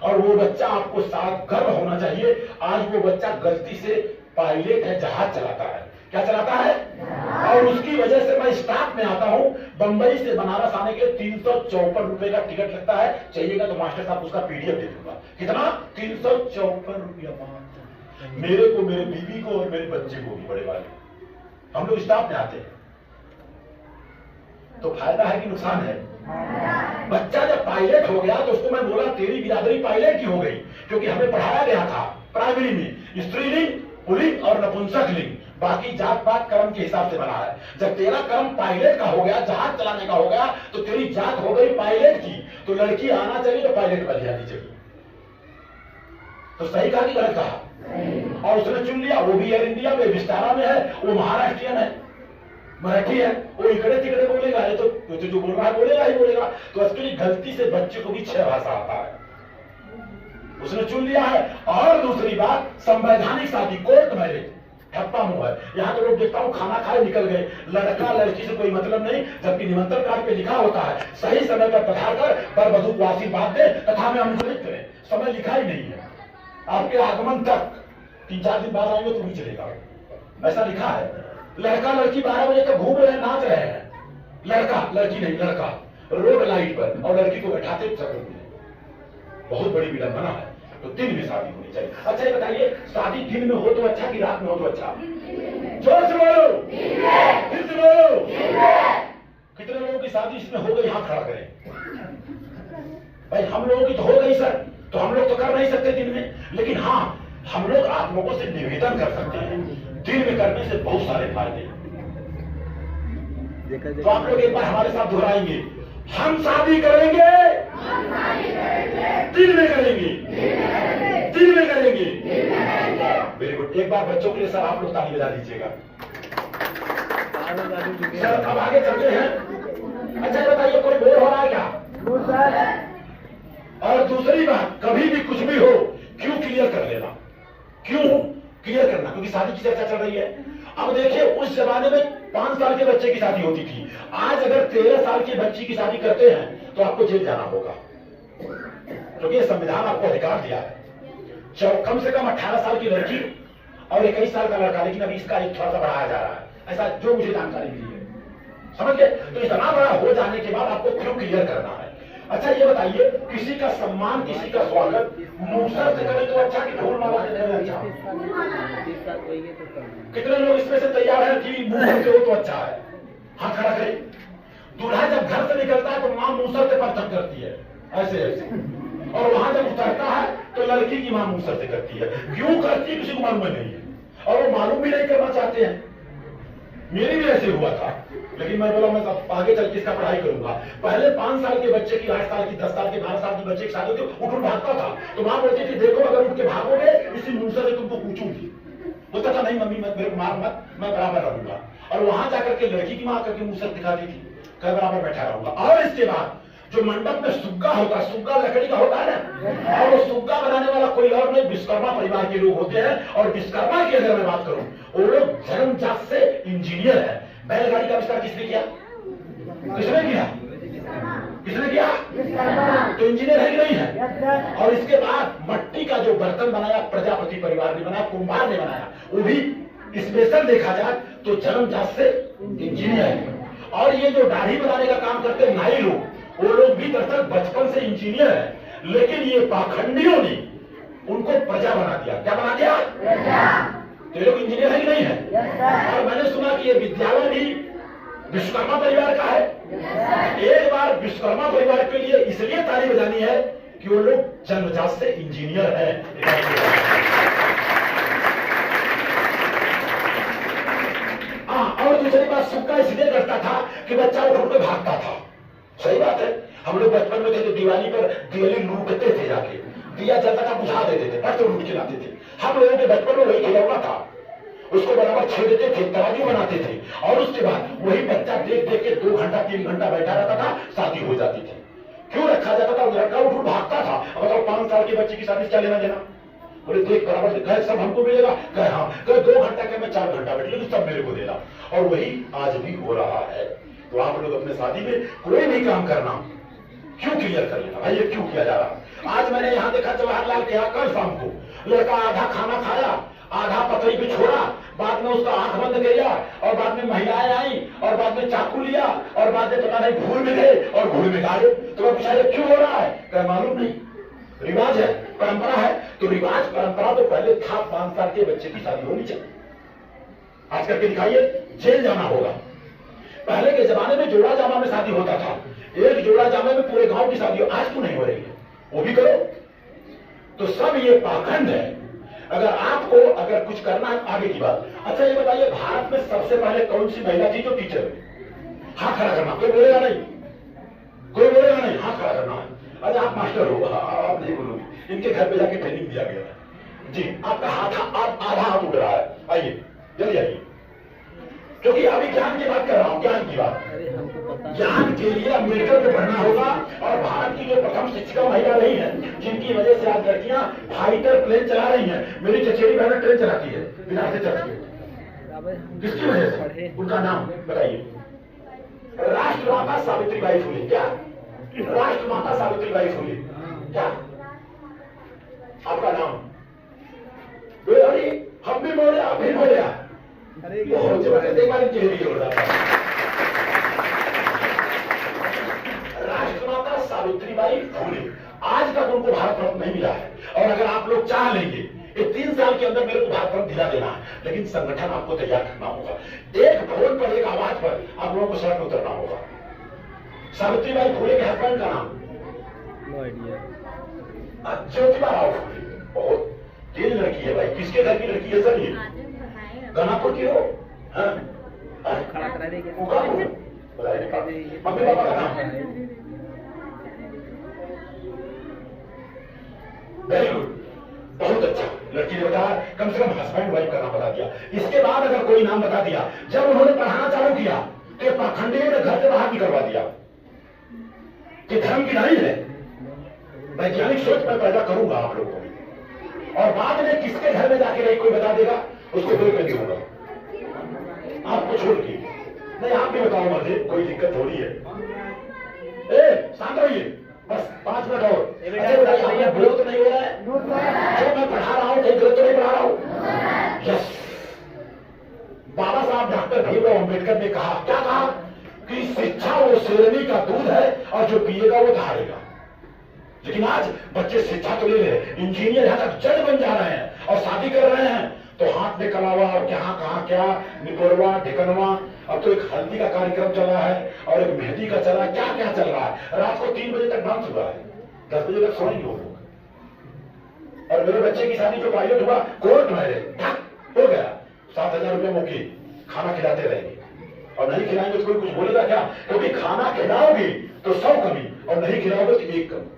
A: और वो बच्चा आपको साथ गर्व होना चाहिए, आज वो बच्चा गलती से पायलट है, जहाज चलाता है। क्या चलाता है? और उसकी वजह से मैं स्टाफ में आता हूं। बंबई से बनारस आने के 354 रुपए का टिकट लगता है, चाहिएगा तो मास्टर साहब उसका पीडीएफ दे दूंगा। कितना? 354 रुपया। मेरे को, मेरे बीवी को और मेरे बच्चे को भी, बड़े वाले, हम लोग स्टाफ में आते हैं। तो फायदा है कि नुकसान है? बच्चा जब पायलट हो गया तो उसको मैं बोला तेरी बिरादरी पायलट की हो गई, क्योंकि हमें पढ़ाया गया था प्राइमरी में स्त्रीलिंग, पुल्लिंग और नपुंसक लिंग, बाकी जात पात कर्म के हिसाब से बना है। जब तेरा कर्म पायलट का हो गया, जहाज चलाने का हो गया, तो तेरी जात हो गई पायलट की। तो लड़की आना चाहिए तो पायलट बन जानी चाहिए। तो सही कहा कि गलत कहा? और उसने चुन लिया, वो भी एयर इंडिया में, विस्तारा में है, वो महाराष्ट्रियन है, मराठी है, वो इकड़े तिकड़े बोलेगा, ये तो जो बोल रहा है बोलेगा ही बोलेगा। तो एक्चुअली गलती से बच्चे को भी 6 भाषा आता है, उसने चुन लिया है। और दूसरी बात, संवैधानिक शादी, कोर्ट मैरिज, ठप्पा मुंह है। यहाँ तो लोग देखता हूँ खाना खाए निकल गए, लड़का लड़की से कोई मतलब नहीं, जबकि निमंत्रण कार्ड पे लिखा होता है सही समय पर पधार कर बर वधू को आशीर्वाद दे तथा में अनुग्रहित करें। समय लिखा ही नहीं है, आपके आगमन तक 3-4 दिन बाद आएंगे तो भी चलेगा, ऐसा लिखा है। लड़का लड़की 12 बजे तक घूम रहे हैं, नाच रहे हैं, लड़का लड़की नहीं, लड़का रोड लाइट पर, और लड़की को बैठाते सकल में। बहुत बड़ी विडंबना है। तो दिन में शादी होनी चाहिए। अच्छा ये बताइए, शादी दिन में हो तो अच्छा कि रात में हो तो अच्छा? जोर से बोलो, फिर से बोलो। कितने लोगों की शादी इसमें हो गई, हाथ खड़ा करें। भाई हम लोगों की तो हो गई सर, तो हम लोग तो कर नहीं सकते दिन में, लेकिन हाँ हम लोग आप लोगों से निवेदन कर सकते हैं, दिन में करने से बहुत सारे फायदे। तो आप लोग एक बार हमारे साथ दोहराएंगे, हम शादी करेंगे, दिन में करेंगे, दिन में करेंगे। Very good. एक बार बच्चों के लिए सर आप लोग ताली बजा दीजिएगा। सर अब आगे चलते हैं। अच्छा बताइए, कोई बोर हो रहा है क्या? और दूसरी बात, कभी भी कुछ भी हो, क्यों क्लियर कर लेना। क्यों क्लियर करना? क्योंकि शादी की चर्चा चल रही है। अब देखिए, उस जमाने में 5 साल के बच्चे की शादी होती थी। आज अगर 13 साल की बच्ची की शादी करते हैं तो आपको जेल जाना होगा, क्योंकि ये संविधान आपको अधिकार दिया है। कम से कम 18 साल की लड़की और 21 साल का लड़का, लेकिन अभी इसका एक थोड़ा सा बढ़ाया जा रहा है, ऐसा जो मुझे जानकारी मिली है, समझ गए? तो इतना बड़ा हो जाने के बाद आपको क्यों क्लियर करना है? अच्छा ये बताइए, किसी का सम्मान, किसी का स्वागत मूसर से करें तो अच्छा कि ढोल माला से करें अच्छा? कितने लोग इसमें से तैयार हैं कि मूसर से हो तो अच्छा है? हाथ खड़ा करें। दूल्हा जब घर से निकलता है तो मां मूसर से परतक करती है, ऐसे ऐसे, और वहां जब उतरता है तो लड़की की मां मूसर से करती है। क्यों करती है किसी को मालूम नहीं है, और वो मालूम भी नहीं करना चाहते हैं। मेरी भी ऐसे हुआ था, लेकिन मैं बोला मैं आगे चल के इसका पढ़ाई करूंगा। पहले 5 साल के बच्चे की, 8 साल की, 10 साल की, 12 साल की बच्चे की शादी होती, उठ भागता था तो मां बोलती थी देखो अगर उठ के भागोगे इसी मूसर से तुमको पूछूंगी। बोलता था नहीं मम्मी मत, मेरे को मार मत, मैं बराबर रहूंगा। और वहां जाकर के लड़की की मां करके मूसर दिखाती थी, कह बराबर बैठा रहूंगा। और इसके बाद जो मंडप में सुग्गा होता है, सुग्गा लकड़ी का होता है ना, और वो सुग्गा बनाने वाला कोई और नहीं, विश्वकर्मा परिवार के लोग होते हैं। और विश्वकर्मा की अगर मैं बात करूं, वो लोग जन्मजात से इंजीनियर है। बैलगाड़ी का आविष्कार किसने किया? किसने किया? किसने किया? तो इंजीनियर है कि नहीं है? और इसके बाद मट्टी का जो बर्तन बनाया प्रजापति परिवार ने बनाया, कुंभार ने बनाया, वो भी स्पेशल देखा जाए तो जन्मजात से इंजीनियर है। और ये जो दाढ़ी बनाने का काम करते हैं नाई लोग, वो लोग भी दरअसल बचपन से इंजीनियर है, लेकिन ये पाखंडियों ने उनको प्रजा बना दिया। क्या बना दिया? तो ये लोग इंजीनियर है कि नहीं है? और मैंने सुना कि ये विद्यालय भी विश्वकर्मा परिवार का है। एक बार विश्वकर्मा परिवार के लिए इसलिए ताली बजानी है कि वो लोग जन्मजात से इंजीनियर है। और दूसरी बात, सुग्गा इसलिए करता था कि बच्चा उठ के भागता था। सही बात है। हम लोग बचपन में थे तो दिवाली पर दिवाली लूटते थे, जाके दिया जलता था बुझा देते थे, पर तो लूट के लाते थे। हम लोगों के बचपन में वही खिलौना था, उसको बराबर छेदते थे, तराजू बनाते थे, और उसके बाद वही बच्चा देख देख के 2 घंटा 3 घंटा बैठा रहता था, शादी हो जाती थी। क्यों रखा जाता था? लड़का उठ भागता था। अब बताओ 5 साल के बच्चे की शादी क्या लेना देना? बोले देख बराबर कहे सब हमको मिलेगा, कहे हाँ, कहे 2 घंटा के मैं 4 घंटा बैठ लेकिन सब मेरे को देना। और वही आज भी हो रहा है। तो आप लोग अपने शादी में कोई भी काम करना क्यों क्लियर कर लेना भाई, ये क्यों किया जा रहा? आज मैंने यहाँ देखा जवाहरलाल के यहाँ कल शाम को लड़का आधा खाना खाया, आधा पतरी पे छोड़ा, बाद में उसका आंख बंद किया, और बाद में महिलाएं आई, और बाद में चाकू लिया, और बाद में पता नहीं घूर में गए और घूर में गाड़े। तो मैं पूछा ये क्यों हो रहा है? क्या मालूम नहीं, रिवाज है, परंपरा है। तो रिवाज परंपरा तो पहले था, 5 साल के बच्चे की शादी होनी चाहिए। आज करके दिखाइए, जेल जाना होगा। पहले के जमाने में जोड़ा जामा में शादी होता था, एक जोड़ा जामे में पूरे गांव की शादी हो। आज क्यों नहीं हो रही है? वो भी करो। तो सब ये पाखंड है। अगर आपको अगर कुछ करना है, आगे की बात। अच्छा ये बताइए, भारत में सबसे पहले कौन सी महिला थी जो टीचर हुई? हाथ खड़ा करना, कोई बोलेगा नहीं, कोई बोलेगा नहीं, हाथ खड़ा करना है। अरे आप मास्टर हो, आप नहीं बोलोगे, इनके घर पे जाके ट्रेनिंग दिया गया है जी। आपका हाथ आधा हाथ उठ रहा है, आइए जल्दी आइए, क्योंकि अभी ज्ञान की बात कर रहा हूं, ज्ञान की बात। ज्ञान के लिए अम्बेडकर को पढ़ना होगा। और भारत की जो प्रथम शिक्षिका महिला रही है, जिनकी वजह से आज लड़कियां फाइटर प्लेन चला रही हैं। मेरी चचेरी बहन ट्रेन चलाती है बिना से चलती है, किसकी वजह से? उनका नाम बताइए। राष्ट्रमाता सावित्रीबाई फुले। क्या? राष्ट्रमाता सावित्रीबाई फुले। क्या आपका नाम? अरे हम भी बोले, आप भी बोले। बहुत जबरदस्त, एक बार इनकी हेरी हो रहा है। राष्ट्रमाता सावित्रीबाई फुले, आज तक उनको भारत रत्न नहीं मिला है। और अगर आप लोग चाह लेंगे कि 3 साल के अंदर मेरे को भारत रत्न दिला देना है, लेकिन संगठन आपको तैयार करना होगा। एक फोन पर, एक आवाज पर आप लोगों को सड़क में उतरना होगा। सावित्रीबाई फुले के हस्बैंड का नाम? ज्योतिबा राव फुले। बहुत तेज लड़की है भाई। किसके घर की लड़की है सर ये? गनापुर की हो? मम्मी पापा का नाम? वेरी गुड, बहुत अच्छा। लड़की ने बताया, कम से कम हस्बैंड वाइफ का नाम बता दिया। इसके बाद अगर कोई नाम बता दिया, जब उन्होंने पढ़ाना चालू किया तो पाखंडियों ने घर से बाहर निकलवा दिया कि धर्म की नहीं है। वैज्ञानिक सोच मैं पैदा करूंगा आप लोगों में। और बाद में किसके घर में जाके रही कोई बता देगा, उसको कोई नहीं होगा आपको छोड़ के। नहीं आप भी बताओ मुझे, कोई दिक्कत हो रही है? शांत रहिए, बस 5 मिनट और। अच्छा विरोध तो नहीं हो रहा है जो मैं पढ़ा रहा हूँ, कहीं गलत तो नहीं पढ़ा रहा हूँ? यस, बाबा साहब डॉक्टर भीमराव अम्बेडकर ने कहा, क्या कहा कि शिक्षा वो शेरनी का दूध है और जो पिएगा वो धारेगा। लेकिन आज बच्चे शिक्षा तो ले रहे, इंजीनियर यहां तक जज बन जा रहे हैं और शादी कर रहे हैं तो हाथ में कलावा और कहाँ क्या निकोरवा ढिकनवा। अब तो एक हल्दी का कार्यक्रम चला है और एक मेहंदी का चला, क्या क्या चल रहा है। रात को 3 बजे तक डांस हुआ है, 10 बजे तक सोएंगे वो लोग। और मेरे बच्चे की शादी जो पायलट हुआ कोर्ट मैरिज हो गया, 7,000 रुपये मुखी, खाना खिलाते रहेंगे और नहीं खिलाएंगे तो कोई कुछ बोलेगा क्या? क्योंकि खाना खिलाओगे तो 100 कमी और नहीं खिलाओगे तो 1 कमी,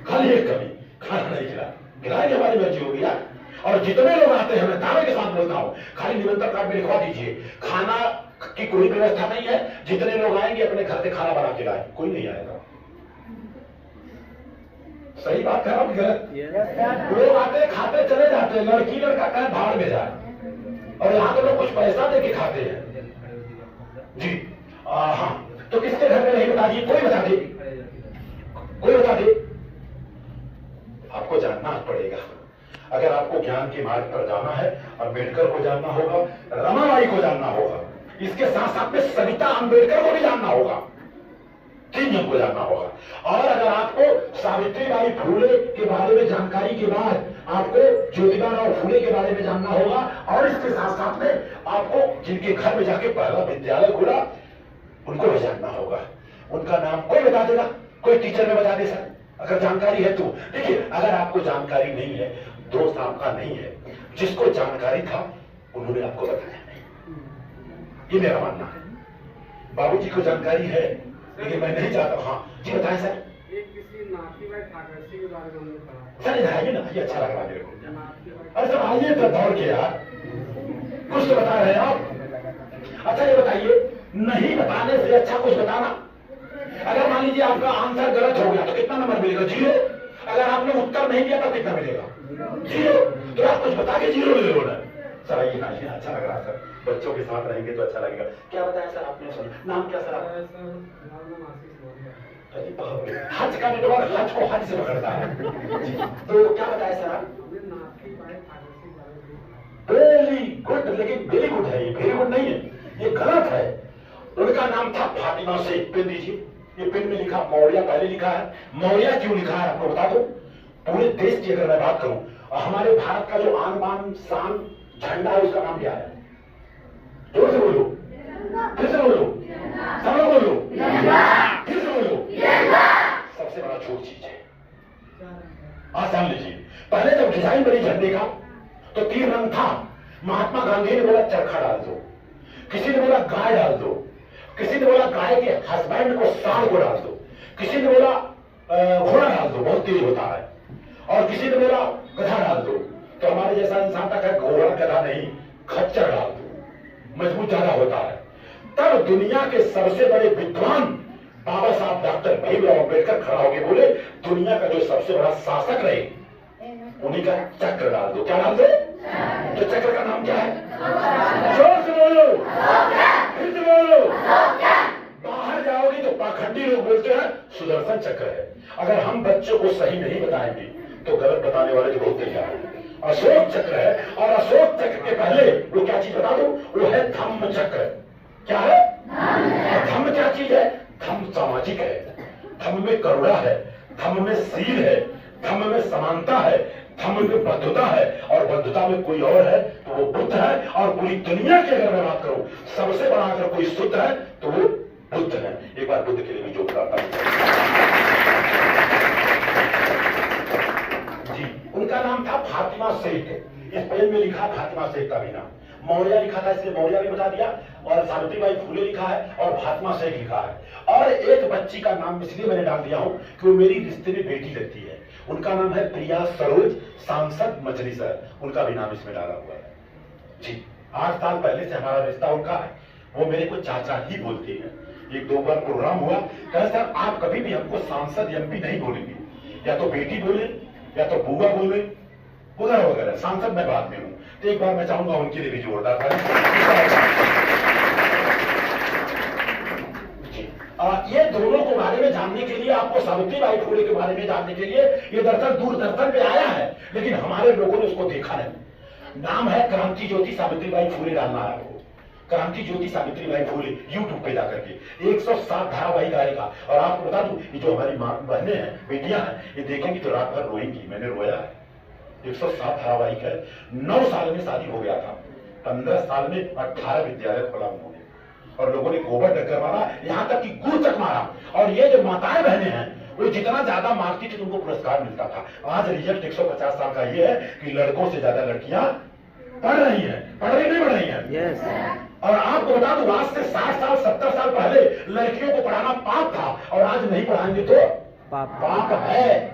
A: खाली 1 कमी, खाना नहीं खिलाएंगे हमारी मर्जी होगी यार। और जितने लोग आते हैं मैं दावे के साथ बोलता हूं, खाली निमंत्रण कार्ड में लिखवा दीजिए, खाना की कोई व्यवस्था नहीं है। जितने लोग आएंगे अपने घर से खाना बना के लाए, कोई नहीं आएगा। सही बात है आप गलत? लोग आते खाते चले जाते हैं, लड़की लड़का कहीं भाड़ में जाए और यहाँ तो लोग कुछ पैसा दे के खाते हैं जी। हाँ, तो किसके घर में नहीं बता दिए? कोई बता दे, कोई बता दे। आपको जानना पड़ेगा, अगर आपको ज्ञान के मार्ग पर जाना है, अम्बेडकर को जानना होगा, रमाबाई को जानना होगा, इसके साथ साथ में सविता अम्बेडकर को भी जानना होगा, 3 जन को जानना होगा। और अगर आपको सावित्रीबाई फुले के बारे में जानकारी के बाद आपको ज्योतिबा फुले के बारे में जानना होगा और इसके साथ साथ में आपको जिनके घर में जाके पहला विद्यालय खुला उनको भी जानना होगा। उनका नाम कोई बता देगा, कोई टीचर में बता दे सर, अगर जानकारी है तो। देखिए, अगर आपको जानकारी नहीं है, दोस्त आपका नहीं है, जिसको जानकारी था उन्होंने आपको बताया नहीं, ये मेरा मानना है। बाबूजी को जानकारी है लेकिन मैं नहीं चाहता। हाँ जी बताएं सर।
C: किसी नाथीबाई ठाकर सिंह के बारे में हमने पढ़ा।
A: सर इधर आइए ना, ये अच्छा लग रहा है मेरे को। अरे सर आइए तो दौड़ के यार, कुछ तो बता रहे हैं आप। अच्छा ये बताइए, नहीं बताने से अच्छा कुछ बताना। अगर मान लीजिए आपका आंसर गलत हो गया तो कितना नंबर मिलेगा? 0। अगर आपने उत्तर नहीं दिया तो कितना मिलेगा? 0। तो आप कुछ बता के 0 ले लो ना। सर आइए ना, ये अच्छा लग रहा है सर, बच्चों के साथ रहेंगे तो अच्छा लगेगा। क्या बताया सर आपने? सर नाम क्या सर? हज का नेटवर्क हज को हज से पकड़ता है। तो क्या बताया सर आप? वेरी गुड, लेकिन वेरी गुड है, ये वेरी गुड नहीं है, ये गलत है। उनका नाम था फातिमा शेख। पेन दीजिए, ये पेन में लिखा मौर्य पहले लिखा है। मौर्य क्यों लिखा है आपको बता दो। पूरे देश की अगर मैं बात करूं, हमारे भारत का जो आन बान शान झंडा है उसका नाम क्या है? जोर से बोलो, फिर से बोलो, सब लोग बोलो, फिर से बोलो। सबसे बड़ा झूठ चीज है। आज जान लीजिए, पहले जब डिजाइन बनी झंडे का तो 3 रंग था। महात्मा गांधी ने बोला चरखा डाल दो, किसी ने बोला गाय डाल दो, किसी ने बोला गाय के हस्बैंड को सांड को डाल दो, किसी ने बोला घोड़ा डाल दो बहुत तेज होता है, और किसी ने बोला गधा डाल दो। तो हमारे जैसा इंसान तक है घोड़ा गधा नहीं, खच्चर डाल दो, मजबूत ज्यादा होता है। तब दुनिया के सबसे बड़े विद्वान बाबा साहब डॉक्टर भीमराव अम्बेडकर खड़ा होकर बोले, दुनिया का जो सबसे बड़ा शासक रहे उन्हीं का चक्र डाल दो। क्या डाल दो? तो चक्र का नाम क्या है? जोर से बोलो, फिर से बोलो। बाहर जाओगे तो पाखंडी लोग बोलते हैं सुदर्शन चक्र है। अगर हम बच्चों को सही नहीं बताएंगे तो गलत बताने वाले तो बहुत तैयार है। अशोक चक्र है, और अशोक चक्र के पहले वो क्या चीज बता दो, वो है धम्म चक्र। क्या है? धम्म क्या चीज है? धम्म सामाजिक है, धम्म में करुणा है, धम्म में शील है, धम्म में समानता है, धम्म में बंधुता है, और बंधुता में कोई और है तो वो बुद्ध है। और पूरी दुनिया की अगर मैं बात करूं, सबसे बड़ा अगर कोई शुद्ध है तो वो बुद्ध है। एक बार बुद्ध के लिए भी जोर करता हूं जी। उनका नाम था फातिमा शेख। इस पेन में लिखा फातिमा शेख का भी नाम। मौर्य लिखा था इसलिए मौर्य भी बता दिया, और सावित्रीबाई फुले लिखा है और फातिमा शेख लिखा है। और एक बच्ची का नाम इसलिए मैंने डाल दिया हूं कि वो मेरी रिश्ते में बेटी लगती है। उनका नाम है प्रिया सरोज, सांसद मछली सर, उनका भी नाम इसमें डाला हुआ है जी। 8 साल पहले से हमारा रिश्ता उनका है। वो मेरे को चाचा ही बोलते हैं। 1-2 बार प्रोग्राम हुआ, कहा सर आप कभी भी हमको सांसद एमपी नहीं बोलेंगे, या तो बेटी बोले या तो बुआ बोले वगैरह वगैरह। सांसद मैं बाद में हूं, तो एक बार मैं चाहूंगा उनके लिए भी जोरदार ताली। ये दोनों के बारे में जानने के लिए, आपको सावित्रीबाई फुले के बारे में जानने के लिए ये दरअसल दूरदर्शन पे आया है, लेकिन हमारे लोगों ने उसको देखा नहीं। नाम है क्रांति ज्योति सावित्रीबाई फुले, डालना है आपको, क्रांति ज्योति सावित्रीबाई फुले यूट्यूब पे जाकर के 107 धारावाहिक आएगा। और आपको बता दूं, ये जो हमारी बहनें हैं, बेटियां हैं, ये देखेंगी तो रात भर रोएंगी। मैंने रोया है। 107 धारावाहिक है। 9 साल में शादी हो गया था, 15 साल में 18 विद्यालय खोला उन्होंने, और लोगों ने गोबर डकर मारा, यहां तक कि गुड़ तक मारा। और ये जो माताएं बहनें हैं, वो जितना ज्यादा मारती थी उनको पुरस्कार मिलता था। आज रिजल्ट 150 साल का ये है कि लड़कों से ज्यादा लड़कियां पढ़ रही हैं। पढ़ रही नहीं पढ़ रही हैं?
B: यस।
A: और आपको बता दूं, आज से 60 साल 70 साल पहले लड़कियों को पढ़ाना पाप था, और आज नहीं पढ़ाएंगे तो पाप है।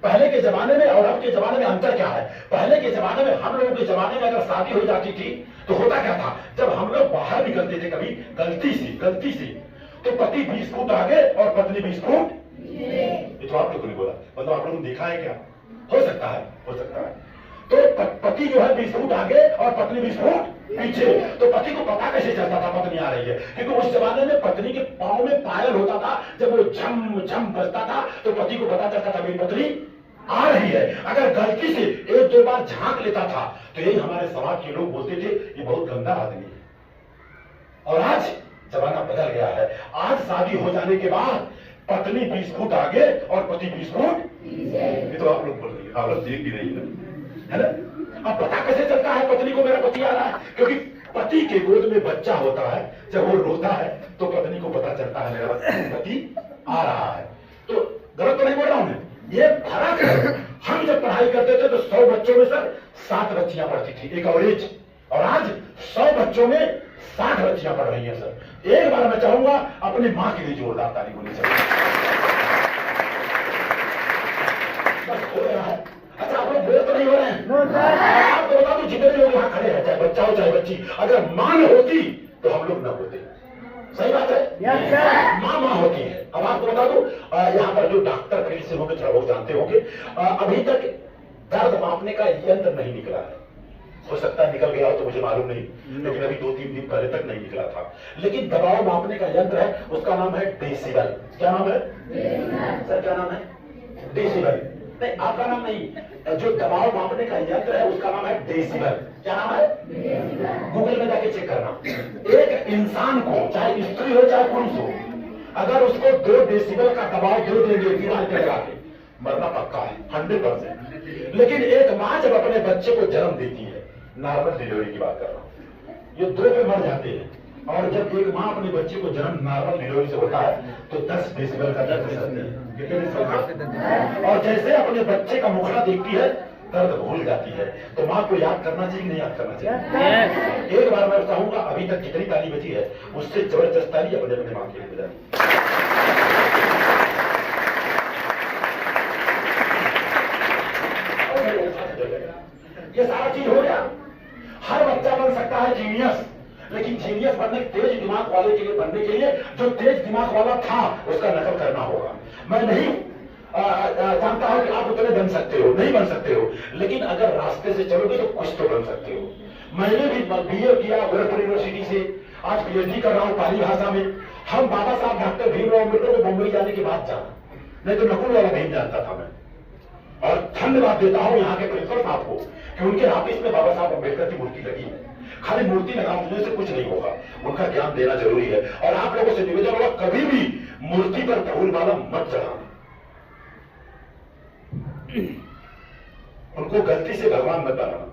A: पहले के जमाने में और अब के जमाने में अंतर क्या है? पहले के जमाने में, हम लोगों के जमाने में अगर शादी हो जाती थी तो होता क्या था, जब हम लोग बाहर निकलते थे कभी गलती से तो पति 20 फुट आगे और पत्नी 20 फुट। ये तो आप लोगों ने बोला, मतलब आप लोगों ने देखा है क्या? हो सकता है, हो सकता है। तो पति जो है 20 फुट आगे और पत्नी 20 फुट पीछे। तो पति को पता कैसे चलता था पत्नी आ रही है? क्योंकि उस जमाने में पत्नी के पांव में पायल होता था, जब वो झम झम बजता था तो पति को पता चलता था मेरी पत्नी आ रही है। अगर गलती से 1-2 बार झांक लेता था तो यही हमारे समाज के लोग बोलते थे ये बहुत गंदा आदमी है। और आज जमाना बदल गया है। आज शादी हो जाने के बाद पत्नी 20 फुट आगे और पति 20 फुट पीछे। ये तो आप लोग बोल रही है, आप लोग देख भी रही है ना? अब पता कैसे चलता है पत्नी को मेरा पति आ रहा है? क्योंकि पति के गोद में बच्चा होता है, जब वो रोता है तो पत्नी को पता चलता है मेरा पति आ रहा है। तो गलत तो नहीं बोल रहा हूं मैं, ये फर्क है। हम जब पढ़ाई करते थे तो 100 बच्चों में सर 7 बच्चियां पढ़ती थी, एक एवरेज, और आज 100 बच्चों में 60 बच्चियां पढ़ रही हैं सर। एक बार मैं चाहूंगा अपनी मां के लिए जोरदार ताली होनी चाहिए। बस हो रहा है। अच्छा, आप लोग बोल तो नहीं हो रहे हैं? आपको बता दूं, जितने लोग यहाँ खड़े हैं, चाहे बच्चा हो चाहे बच्ची, अगर मां न होती तो हम लोग न होते। सही बात है? मां होती है। अब आपको बता दूं, यहाँ पर जो डॉक्टर फील्ड से होंगे, थोड़ा बहुत जानते होंगे, अभी तक दर्द मापने का यंत्र नहीं निकला है। हो सकता है निकल गया हो तो मुझे मालूम नहीं, लेकिन अभी 2-3 दिन पहले तक नहीं निकला था। लेकिन दबाव मापने का यंत्र है, उसका नाम है डेसिबल। क्या नाम है सर? क्या नाम है? डेसिबल। नहीं, आपका नाम नहीं, जो दबाव मापने का यंत्र है उसका नाम है डेसिबल। क्या नाम है? गूगल में जाके चेक करना। एक इंसान को, चाहे स्त्री हो चाहे पुरुष हो, अगर उसको 2 डेसिबल का दबाव दे देंगे दीवार पे लगा के, मरना पक्का है 100%। लेकिन एक मां जब अपने बच्चे को जन्म देती है, नॉर्मल डिलीवरी की बात कर रहा हूं, ये 2 पे मर जाते हैं। और जब एक मां अपने बच्चे को जन्म नॉर्मल डिलीवरी से होता है तो 10 डेसिबल का दर्द सहती है। कितने डेसिबल का? और जैसे अपने बच्चे का मुखड़ा देखती है, दर्द भूल जाती है। तो मां को याद करना चाहिए, नहीं याद करना चाहिए? एक बार मैं चाहूंगा, अभी तक कितनी ताली बची है उससे जबरदस्त ताली अपने अपने मां के लिए बजानी। ये सारा चीज हो गया। हर बच्चा बन सकता है जीनियस, लेकिन जीनियस बनने, तेज दिमाग वाले के लिए बनने के लिए जो तेज दिमाग वाला था उसका नकल करना होगा। मैं नहीं जानता हूं कि आप उतने बन सकते हो, नहीं बन सकते हो, लेकिन अगर रास्ते से चलोगे तो कुछ तो बन सकते हो। मैंने भी BA किया गोरखपुर यूनिवर्सिटी से, आज PhD कर रहा हूं पाली भाषा में। हम बाबा साहब डॉक्टर भीमराव अम्बेडकर को बम्बई जाने के बाद जाना, नहीं तो नकुल वाला नहीं जानता था मैं। और धन्यवाद देता हूं यहाँ के प्रिंसिपल साहब को कि उनके ऑफिस में बाबा साहब अम्बेडकर की मूर्ति लगी है। खाली मूर्ति लगाने से कुछ नहीं होगा, उनका ज्ञान देना जरूरी है। और आप लोगों से निवेदन होगा, कभी भी मूर्ति पर फूल माला मत चढ़ाना। उनको गलती से भगवान मत बनाना।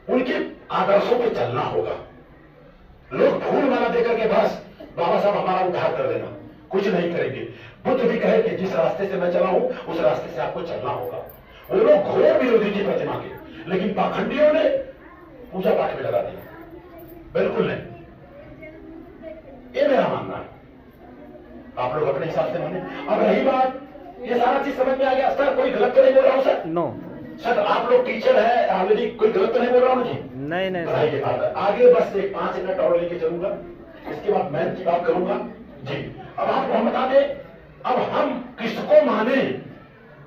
A: उनके आदर्शों पे चलना होगा। लोग फूल माला देकर के बस बाबा साहब हमारा उद्धार कर देना, कुछ नहीं करेंगे। बुद्ध भी कहे कि जिस रास्ते से मैं चला हूं उस रास्ते से आपको चलना होगा। वो लोग घोर विरोधी थी प्रतिमा के, लेकिन पाखंडियों ने पूजा पाठ में लगा दिया। बिल्कुल नहीं, ये मेरा मानना है। आप लोग अपने हिसाब से माने। अब रही बात, ये सारा चीज समझ में आ गया सर? कोई गलत तो नहीं बोल रहा हूं सर?
B: नो
A: सर, आप लोग टीचर है ऑलरेडी, कोई गलत तो नहीं बोल रहा हूं जी?
B: नहीं
A: पढ़ाई के बाद आगे बस एक 5 मिनट और लेके चलूंगा, इसके बाद मैथ की बात करूंगा जी। अब आपको हम बता दें, अब हम किसको माने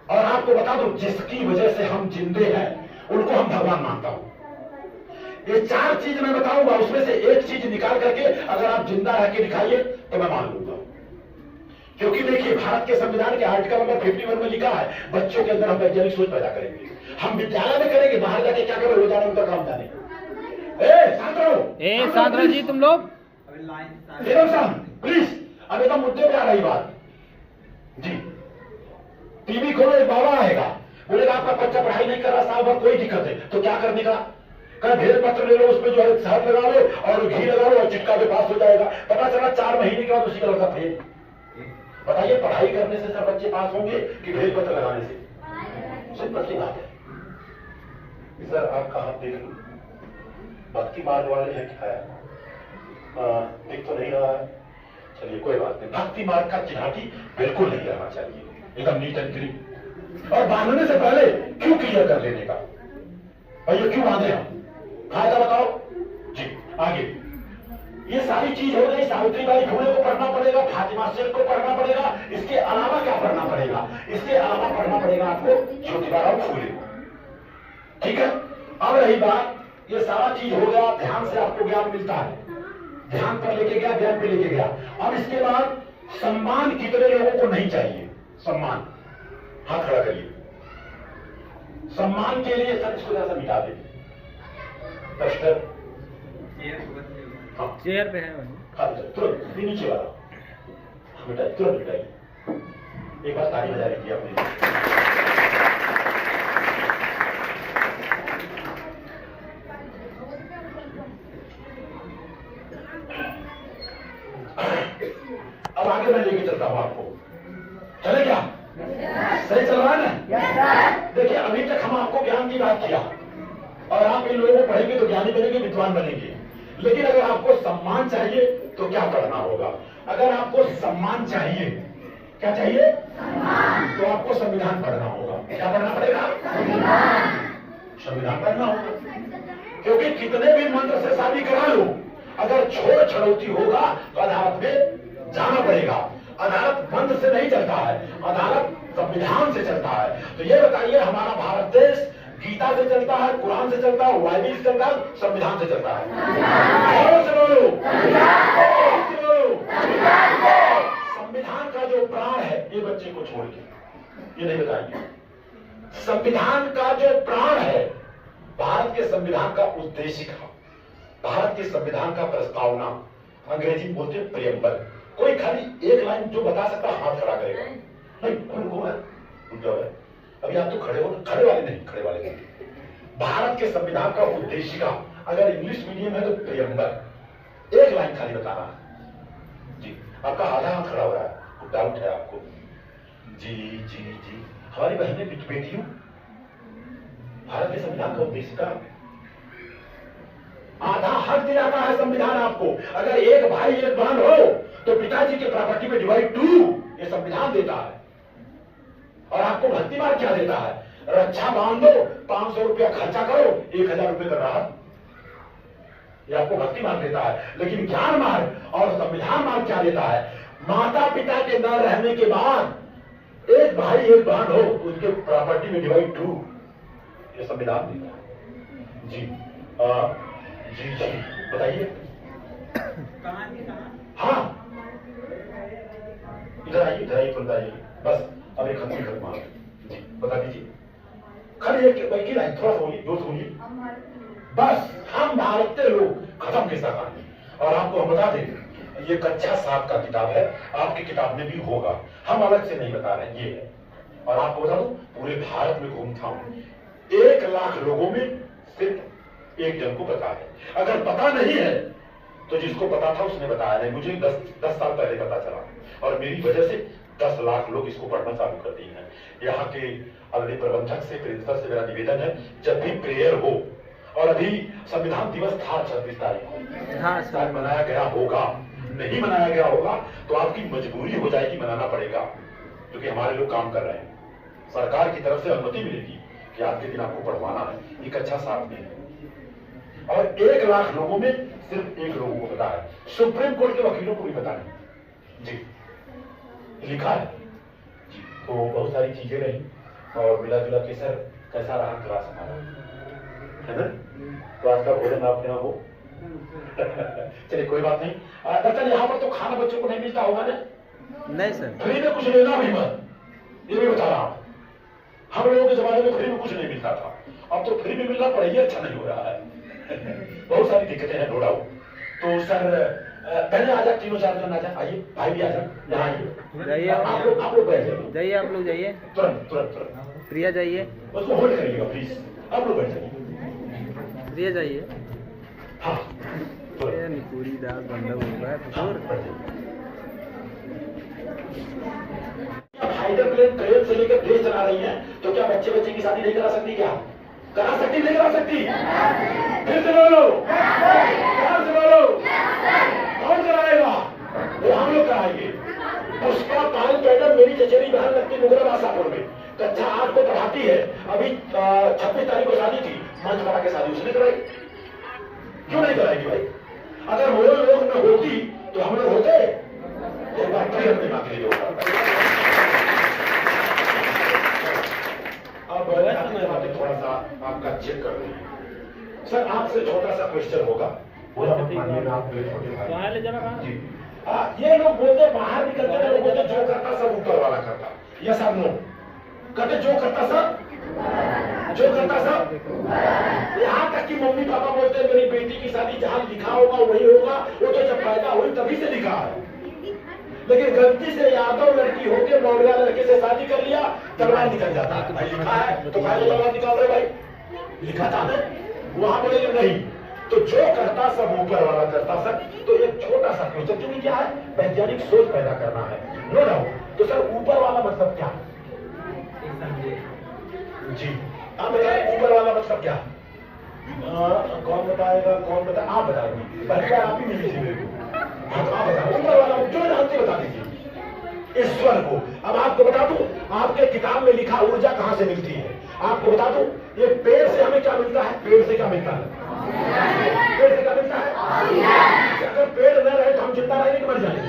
A: और आपको बता दो, जिसकी वजह से हम जिंदे हैं उनको हम भगवान मानता हूं। ये 4 चीज मैं बताऊंगा, उसमें से एक चीज निकाल करके अगर आप जिंदा रह के दिखाइए तो मैं मान लूंगा। क्योंकि देखिए, भारत के संविधान के आर्टिकल नंबर 51 में लिखा है, बच्चों के अंदर हम वैज्ञानिक सोच पैदा करेंगे। हम विद्यालय में करेंगे, बाहर जाके क्या करें, वो जाने उनका काम जाने।
B: शांत रहो जी तुम लोग।
A: प्लीज, अब एकदम मुद्दे पे आ रही बात जी। टीवी खोलो, एक बाबा आएगा, बोलेगा आपका बच्चा पढ़ाई नहीं कर रहा, साल भर कोई दिक्कत है, तो क्या करने का? कल भेद पत्र ले लो, उसमें जो है शहद लगा लो और घी लगा लो और चिटका के पास हो जाएगा। पता चला 4 महीने के बाद उसी का लड़का फेल। बताइए, पढ़ाई करने से सब बच्चे पास होंगे कि भेद पत्र लगाने से? सिंपल सी बात है। सर आपका हाथ देख लो, भक्ति मार्ग वाले हैं क्या? दिख तो नहीं रहा है, चलिए कोई बात नहीं। भक्ति मार्ग का चिन्हाटी बिल्कुल नहीं रहना चाहिए, एकदम नीट एंड क्लीन। और बांधने से पहले क्यों क्लियर कर लेने का, भैया क्यों बांधे हम, फायदा बताओ जी। आगे ये सारी चीज हो गई, सावित्रीबाई फुले को पढ़ना पड़ेगा, फातिमा शेख को पढ़ना पड़ेगा, इसके अलावा क्या पढ़ना पड़ेगा? इसके अलावा पढ़ना पड़ेगा आपको ज्योतिबा फुले। ठीक है, अब रही बात, ये सारा चीज हो गया, ध्यान से आपको ज्ञान मिलता है, ध्यान पर लेके गया, ध्यान पे लेके गया। अब इसके बाद सम्मान कितने लोगों को नहीं चाहिए? सम्मान, हाथ खड़ा करिए। सम्मान के लिए सर इसको जरा सा मिटा दे, डस्टर
B: चेयर पे है वही।
A: हाँ तुरंत नीचे वाला मिटाइए, तुरंत मिटाइए। एक बार ताली बजा लीजिए आपने। अब आगे मैं लेके चलता हूं आपको, चले क्या? सही चल रहा है ना? देखिए, अभी तक हम आपको ज्ञान की बात किया और आप इन लोगों को पढ़ेंगे तो ज्ञानी बनेंगे, विद्वान बनेंगे। लेकिन अगर आपको सम्मान चाहिए तो क्या करना होगा? अगर आपको सम्मान चाहिए, क्या चाहिए? सम्मान। तो आपको संविधान पढ़ना होगा। क्या पढ़ना पड़ेगा? संविधान पढ़ना होगा। क्योंकि कितने भी मंत्र से शादी करा लो, अगर छोड़ छड़ौती होगा तो अदालत में जाना पड़ेगा। अदालत मंत्र से नहीं चलता है, अदालत संविधान से चलता है। तो ये बताइए, हमारा भारत देश गीता से चलता है, कुरान से चलता है, बाइबल से चलता है, संविधान से चलता है। संविधान का जो प्राण है, ये बच्चे को छोड़ के ये नहीं बताएंगे। संविधान का जो प्राण है, भारत के संविधान का उद्देशिका, भारत के संविधान का प्रस्तावना, अंग्रेजी बोलते हैं प्रियम्बल। कोई खाली एक लाइन जो बता सकता हाथ खड़ा करेगा? नहीं, अभी आप तो खड़े हो, खड़े वाले नहीं, खड़े वाले नहीं। भारत के संविधान का उद्देशिका, अगर इंग्लिश मीडियम है तो प्रियम्बल। एक लाइन खाली बताना है जी। आपका आधा हाथ खड़ा हो रहा है, डाउट है आपको? जी जी जी, हमारी बहनें बेटियों, भारत के संविधान का उद्देशिका आधा हक दिलाता है संविधान आपको। अगर एक भाई एक बहन हो तो पिताजी के प्रॉपर्टी में डिवाइड 2 ये संविधान देता है। और आपको भक्ति मार्ग क्या देता है? रक्षा बांध दो, 500 रुपया खर्चा करो, 1000 रुपये कर रहा, ये आपको भक्ति मार्ग देता है। लेकिन ज्ञान मार्ग और संविधान मार्ग क्या देता है? माता पिता के न रहने के बाद एक भाई एक बहन हो, उसके प्रॉपर्टी में डिवाइड 2 ये संविधान देता है जी। जी जी बताइए। हाँ इधर आइए, इधर आइए, बताइए बस। अब एक खत्म खत्म जी, बता दीजिए खाली एक की लाइन, थोड़ा सा बोलिए, जोर से बोलिए बस। हम भारतीय लोग, खत्म किस्सा कहानी। और आपको हम बता दें, ये कक्षा 7 का किताब है, आपकी किताब में भी होगा, हम अलग से नहीं बता रहे हैं, ये है। और आपको बता दूं, पूरे भारत में घूमता हूं, 1 लाख लोगों में सिर्फ एक जन को पता है। अगर पता नहीं है तो जिसको पता था उसने बताया नहीं। मुझे 10 साल पहले पता चला और मेरी वजह से 10 लाख लोग इसको पढ़ना चालू कर दिए हैं। यहाँ के अगले प्रबंधक से, प्रिंसिपल से मेरा निवेदन है, जब भी प्रेयर हो, और अभी संविधान दिवस था 26 तारीख को,
B: हाँ
A: शायद मनाया गया होगा, नहीं मनाया गया होगा तो आपकी मजबूरी हो जाएगी, मनाना पड़ेगा, क्योंकि हमारे लोग काम कर रहे हैं। सरकार की तरफ से अनुमति मिलेगी कि आज के दिन आपको पढ़वाना है। ये कक्षा 7 में है और 1 लाख लोगों में सिर्फ 1 लोगों को पता है। सुप्रीम कोर्ट के वकीलों को भी पता नहीं जी, लिखा है जी। तो बहुत सारी चीजें रही, और मिला जुला के सर कैसा रहा क्लास हमारा, है ना? तो आज का भोजन आपके यहाँ हो चलिए कोई बात नहीं। दरअसल यहाँ पर तो खाना बच्चों को नहीं मिलता होगा ना?
B: नहीं सर।
A: फ्री में कुछ लेना भी मत, ये भी बता रहा हूँ। हम लोगों के जमाने में फ्री में कुछ नहीं मिलता था, अब तो फ्री में मिलना पढ़ाई अच्छा नहीं हो रहा है बहुत सारी दिक्कतें हैं, नो डाउट। तो सर पहले आ जाए, तीनों चार जन आ जाए, आइए भाई भी आ जाए, यहाँ आइए,
B: जाइए
A: आप लोग बैठ जाइए,
B: जाइए, आप लोग जाइए,
A: तुरंत तुरंत तुरंत
B: प्रिया जाइए,
A: उसको होल्ड करिएगा प्लीज, आप लोग बैठ जाइए।
B: प्रिया जाइए।
A: हाँ
B: ये निकुरी दास बंदा हुआ है
A: हाँ,
B: तो
A: बैठ जाइए। हाइडर प्लेन ट्रेन से लेकर देश चला रही है, तो क्या बच्चे की शादी नहीं करा सकती? क्या करा सकती? नहीं करा सकती? फिर से बोलो, ध्यान से बोलो, कौन कराएगा? वो हम लोग कराएंगे। पुष्पा पाल मैडम मेरी चचेरी बहन लगती मुगल आशापुर में, कक्षा 8 को पढ़ाती है, अभी 26 तारीख को शादी थी, मंच बना के शादी उसने कराई, क्यों नहीं कराएगी भाई? अगर वो लोग न होती तो हम लोग होते। एक बार फिर अपनी बात लीजिए। अब थोड़ा सा आपका चेक कर रही है सर, आपसे छोटा सा क्वेश्चन होगा, बोला मानिएगा आप मेरे छोटे भाई जी। ये लोग बोलते बाहर निकलते हैं, लोग बोलते जो करता सब ऊपर वाला करता, यस और नो? कहते जो करता सब, जो करता सब। यहाँ तक कि मम्मी पापा बोलते हैं मेरी बेटी की शादी जहाँ लिखा होगा वही होगा, वो तो जब पैदा हुई तभी से लिखा है, लेकिन गलती से यादव लड़की होके मौर्या लड़के से शादी कर लिया, तलवार निकल जाता है। भाई लिखा है तो भाई तलवार निकाल रहे भाई, लिखा था ना? वहां बोलेंगे नहीं, तो जो करता सब ऊपर वाला करता सब। तो एक छोटा सा क्वेश्चन, क्योंकि क्या है, वैज्ञानिक सोच पैदा करना है, नो डाउट। तो सर ऊपर वाला मतलब क्या जी? आप बताइए ऊपर वाला मतलब क्या? कौन बताएगा, कौन बताए? आप बताइए, पहली बार आप ही मिल लीजिए मेरे को। हाँ तो आप बताओ ऊपर वाला जो जानते बता दीजिए। ईश्वर को। अब आपको बता दूं, आपके किताब में लिखा ऊर्जा कहां से मिलती है, आपको बता दूं, ये पेड़ से हमें क्या मिलता है? पेड़ से क्या मिलता है? पेड़ से क्या मिलता है? अगर पेड़ न रहे तो हम जिंदा रहेंगे कि मर जाएंगे?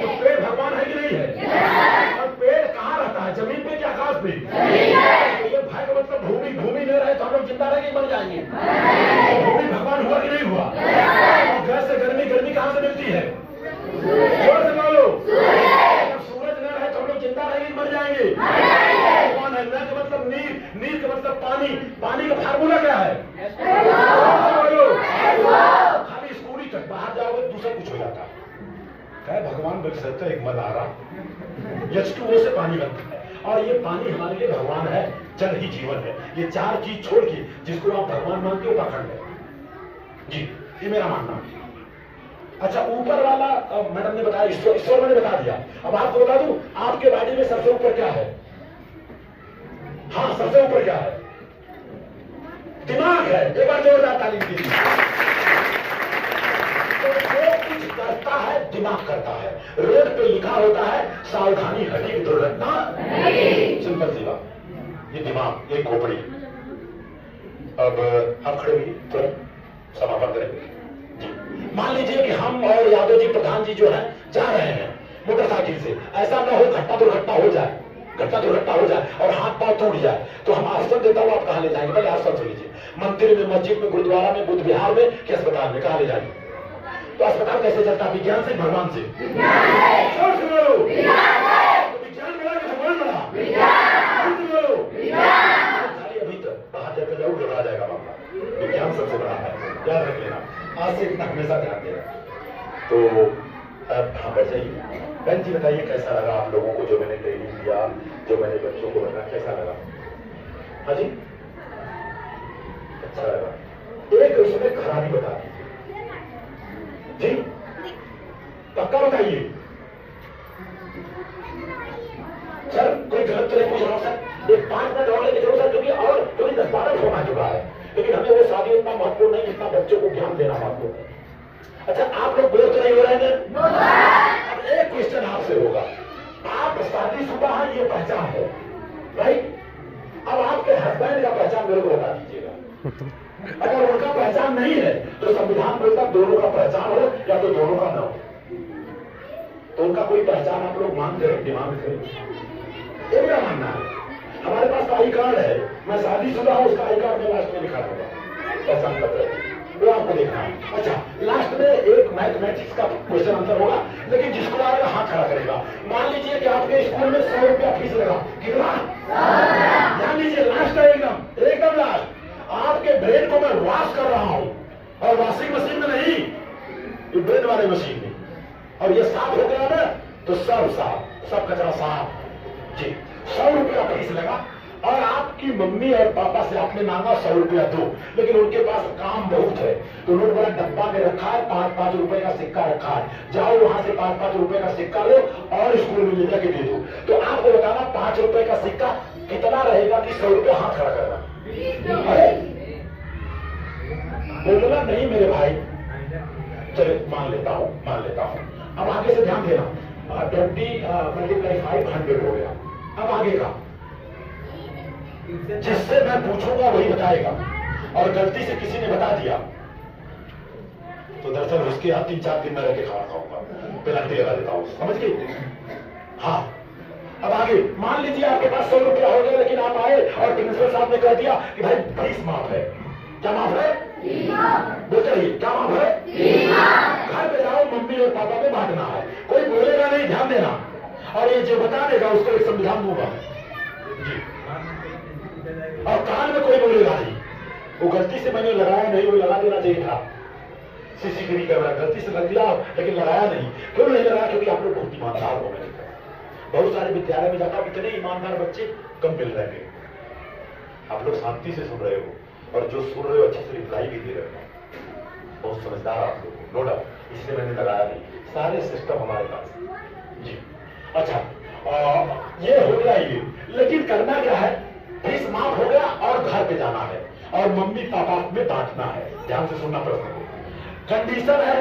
A: तो पेड़ भगवान है कि नहीं है? और पेड़ कहाँ रहता है? जमीन पे क्या आकाश पे? तो ये भाई का मतलब भूमि, भूमि न रहे तो हम लोग जिंदा रहेंगे कि मर जाएंगे? तो भूमि भगवान हुआ कि नहीं हुआ? और गैस से गर्मी, गर्मी कहाँ से मिलती है? जोर से बोलो। सूरज न रहे तो हम लोग जिंदा रहेंगे कि मर जाएंगे? भगवान है। न का मतलब नीर, नीर का मतलब पानी, पानी का फार्मूला क्या है? खाली स्कूली तक, बाहर जाओगे दूसरा कुछ हो जाता है। भगवान बन सकते एक मलारा, H2O से पानी बनता है, और ये पानी हमारे लिए भगवान है, जल ही जीवन है। ये चार चीज छोड़ के जिसको आप भगवान मानते हो पाखंड है जी, ये मेरा मानना है। अच्छा ऊपर वाला मैडम ने बताया, ईश्वर मैंने बता दिया। अब आपको बता दूं, आपके बॉडी में सबसे ऊपर क्या है? हाँ सबसे ऊपर क्या है? दिमाग है। एक बार जोरदार तालीम कीजिए। तो जो कुछ करता है दिमाग करता है। रोड पे लिखा होता है सावधानी घटी दुर्घटना नहीं। सिंपल सी बात, ये दिमाग, ये खोपड़ी। अब हम खड़े हुए तुरंत समापन करेंगे जी। मान लीजिए कि हम और यादव जी प्रधान जी जो है जा रहे हैं मोटरसाइकिल से, ऐसा ना हो घटना दुर्घटना हो जाए, घटना दुर्घटना हो जाए और हाथ पांव टूट जाए, तो हम आश्रम देता हूँ, आप कहाँ ले जाएंगे? पहले आश्रम सुन लीजिए। मंदिर में, मस्जिद में, गुरुद्वारा में, बुद्ध विहार में कि अस्पताल में, कहाँ ले जाएंगे? तो अस्पताल कैसे चलता है? विज्ञान से, भगवान से? विज्ञान बड़ा कि भगवान बड़ा? अभी तक बाहर जाकर जाओ घबरा जाएगा मामला। विज्ञान सबसे बड़ा है, याद रख लेना। आज से इतना हमेशा ध्यान देना। तो हाँ बैठ जाइए। बहन जी बताइए कैसा लगा आप लोगों को जो मैंने ट्रेनिंग दिया, जो मैंने बच्चों को बताया, कैसा लगा? हाँ जी अच्छा लगा। एक उसमें खराबी बता दीजिए जी, पक्का बताइए सर। कोई गलत तो नहीं पूछ रहा हूं सर, एक 5 मिनट और लेके चलो सर, क्योंकि 10-12 फोन आ चुका है, लेकिन हमें वो शादी इतना महत्वपूर्ण नहीं जितना बच्चों को ज्ञान देना महत्वपूर्ण है। अच्छा आप लोग बोर तो नहीं हो रहे हैं? अब एक क्वेश्चन आपसे होगा, आप शादीशुदा हैं ये पहचान है राइट? अब आपके हस्बैंड का पहचान मेरे को बता दीजिएगा। अगर उनका पहचान नहीं है तो संविधान बोलता दोनों का पहचान हो या तो दोनों का ना हो। तो उनका कोई पहचान आप लोग मानते हैं, डिमांड करें, ये मेरा मानना है। हमारे पास तो आई कार्ड है, मैं शादीशुदा हूँ, उसका आई कार्ड में लास्ट में लिखा होगा पहचान पत्र, वो आपको देखना है। अच्छा, लास्ट में एक मैथमेटिक्स का क्वेश्चन आंसर होगा, लेकिन जिसको आएगा हाथ खड़ा करेगा। मान लीजिए कि आपके स्कूल में 100 रुपया फीस लगा, कितना? ध्यान लीजिए, लास्ट है, एकदम एकदम लास्ट। आपके ब्रेन को मैं वॉश कर रहा हूं, और वॉशिंग मशीन में नहीं, ये ब्रेन वाले मशीन में, और ये साफ हो गया ना तो सब साफ, सब कचरा साफ जी। 100 रुपया फीस लगा, और आपकी मम्मी और पापा से आपने मांगा 100 रुपया दो, लेकिन उनके पास काम बहुत है, तो उन्होंने बड़ा डब्बा में रखा है, 5-5 रुपए का सिक्का रखा है, जाओ वहां से 5-5 रुपए का सिक्का लो और स्कूल में ले जाके दे दो। तो आपको बताना 5 रुपए का सिक्का कितना रहेगा कि 100 रुपया हाथ खड़ा करना? अरे बोलना नहीं मेरे भाई, चले मान लेता हूं। अब आगे से ध्यान देना, 20 × 5 100 हो गया। अब आगे का जिससे मैं पूछूंगा वही बताएगा, और गलती से किसी ने बता दिया तो दरअसल उसके यहाँ 3-4 दिन में रह के खाना खाऊंगा, पेनल्टी लगा देता हूं, समझ गए? हाँ, अब आगे मान लीजिए आपके पास 100 रुपया हो गया, लेकिन आप आए और प्रिंसिपल साहब ने कह दिया कि भाई फीस माफ है। क्या माफ है? बोलते रहिए, क्या माफ है? घर पे जाओ, मम्मी और पापा को बांटना है, कोई बोलेगा नहीं, ध्यान देना, और ये जो बता देगा उसको एक संविधान दूंगा जी, और कान में कोई बोलेगा नहीं। वो गलती से मैंने लगाया नहीं, वो लगा देना चाहिए था, सीसीटीवी कैमरा गलती से लग दिया, लेकिन लगाया नहीं। क्यों नहीं लगाया? क्योंकि आप लोग बहुत ईमानदार हो। मैंने बहुत सारे विद्यालय में जाता, इतने ईमानदार बच्चे कम मिल रहे हैं। आप लोग शांति से सुन रहे हो, और जो सुन रहे हो अच्छे से रिप्लाई भी दे रहे हो, बहुत समझदार आप लोग, नो डाउट, इसलिए मैंने लगाया नहीं। सारे सिस्टम हमारे पास जी। अच्छा, ये हो गया ये, लेकिन करना क्या है? फीस माफ हो गया और घर पे जाना है, और मम्मी पापा में बांटना है। ध्यान से सुनना प्रश्न को। कंडीशन है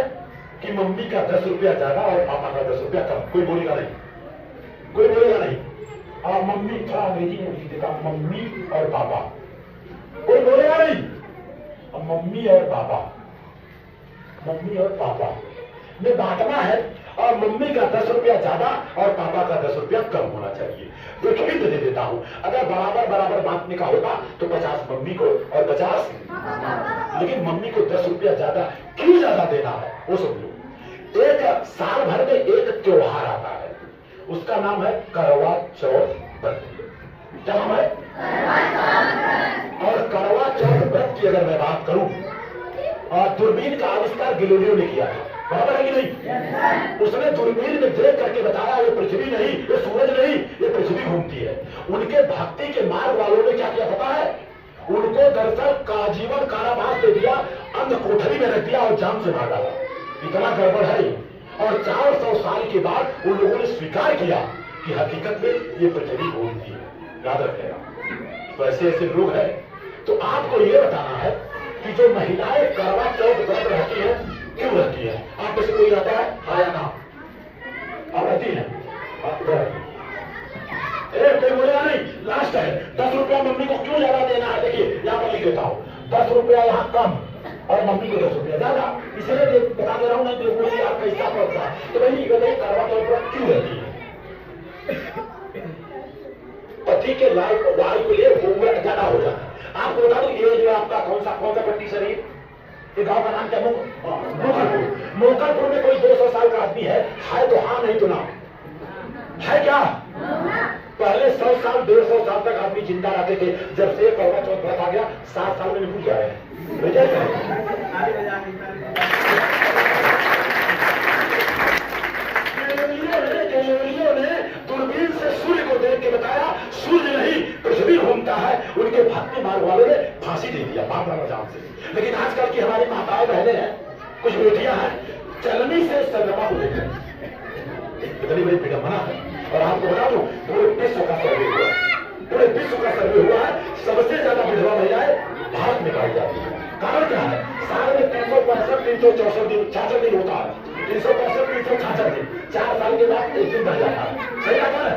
A: कि मम्मी का 10 रुपया ज्यादा और पापा का 10 रुपया कम। कोई बोलेगा नहीं, कोई बोलेगा नहीं। और मम्मी, थोड़ा अंग्रेजी में लिख देता, मम्मी और पापा, कोई बोलेगा नहीं। और मम्मी और पापा में बांटना है, और मम्मी का 10 रुपया ज्यादा और पापा का 10 रुपया कम होना चाहिए। तो हिंट दे देता हूं, अगर बराबर बांटने का होता तो 50 मम्मी को और 50, लेकिन मम्मी को 10 रुपया ज्यादा क्यों ज्यादा देना है वो समझो। एक साल भर में एक त्योहार आता है, उसका नाम है करवा चौथ व्रत। क्या नाम है? और करवा चौथ व्रत की अगर मैं बात करूं, और दूरबीन का आविष्कार गैलीलियो ने किया है, बराबर है कि नहीं? उसने दूरबीन में देख करके बताया ये पृथ्वी नहीं, ये सूरज नहीं, ये पृथ्वी घूमती है। उनके भक्ति के मार्ग वालों ने क्या किया पता है? उनको दरअसल आजीवन कारावास दे दिया, अंध कोठरी में रख दिया और जान से मार डाला। इतना गड़बड़ है। और 400 साल के बाद उन लोगों ने स्वीकार किया कि हकीकत में ये पृथ्वी घूमती है। याद रखेगा। तो ऐसे ऐसे लोग हैं। तो आपको ये बताना है कि जो महिलाएं करवा चौथ व्रत रहती है, क्यों रहती है? आप में से कोई रहता है? हाँ या ना? आप रहती है? कोई बोलेगा नहीं। लास्ट है, 10 रुपया मम्मी को क्यों ज्यादा देना है? देखिए यहाँ पर लिख देता हूँ, 10 रुपया यहाँ कम और मम्मी को 10 रुपया ज्यादा, इसलिए बता दे रहा हूँ। नहीं तो बोले यार कैसा पड़ता है, तो वही करवा चौथ व्रत क्यों रहती है? पति के लाइफ वायु के लिए होमवर्क ज्यादा हो जाता है। आपको बता दो, ये जो आपका कौन सा पट्टी शरीर, ये गांव का नाम क्या? मोकलपुर। मोकलपुर में कोई 200 साल का आदमी है तो हाँ, नहीं तो ना है। क्या पहले 100 साल 150 साल तक आदमी जिंदा रहते थे, जब से करवा चौथ व्रत आ गया 7 साल में निकल गया है। गैलीलियो ने दूरबीन से सूर्य को देख के बताया सूर्य नहीं पृथ्वी घूमता है। उनके भक्ति मार्ग वालों ने फांसी दे दिया बाप जान से। लेकिन आजकल की हमारी माताएं बहनें हैं, कुछ बेटियां हैं, चलनी से संगमा को लेकर इतनी बड़ी विडंबना है। और आपको बता दूं, पूरे विश्व का सर्वे हुआ है, सबसे ज्यादा विधवा महिलाएं भारत में पाई जाती है। कारण क्या है? साल में 365 364 दिन 66 दिन होता है, 365 366 दिन, 4 साल के बाद एक दिन बढ़ जाता है। सही बात है।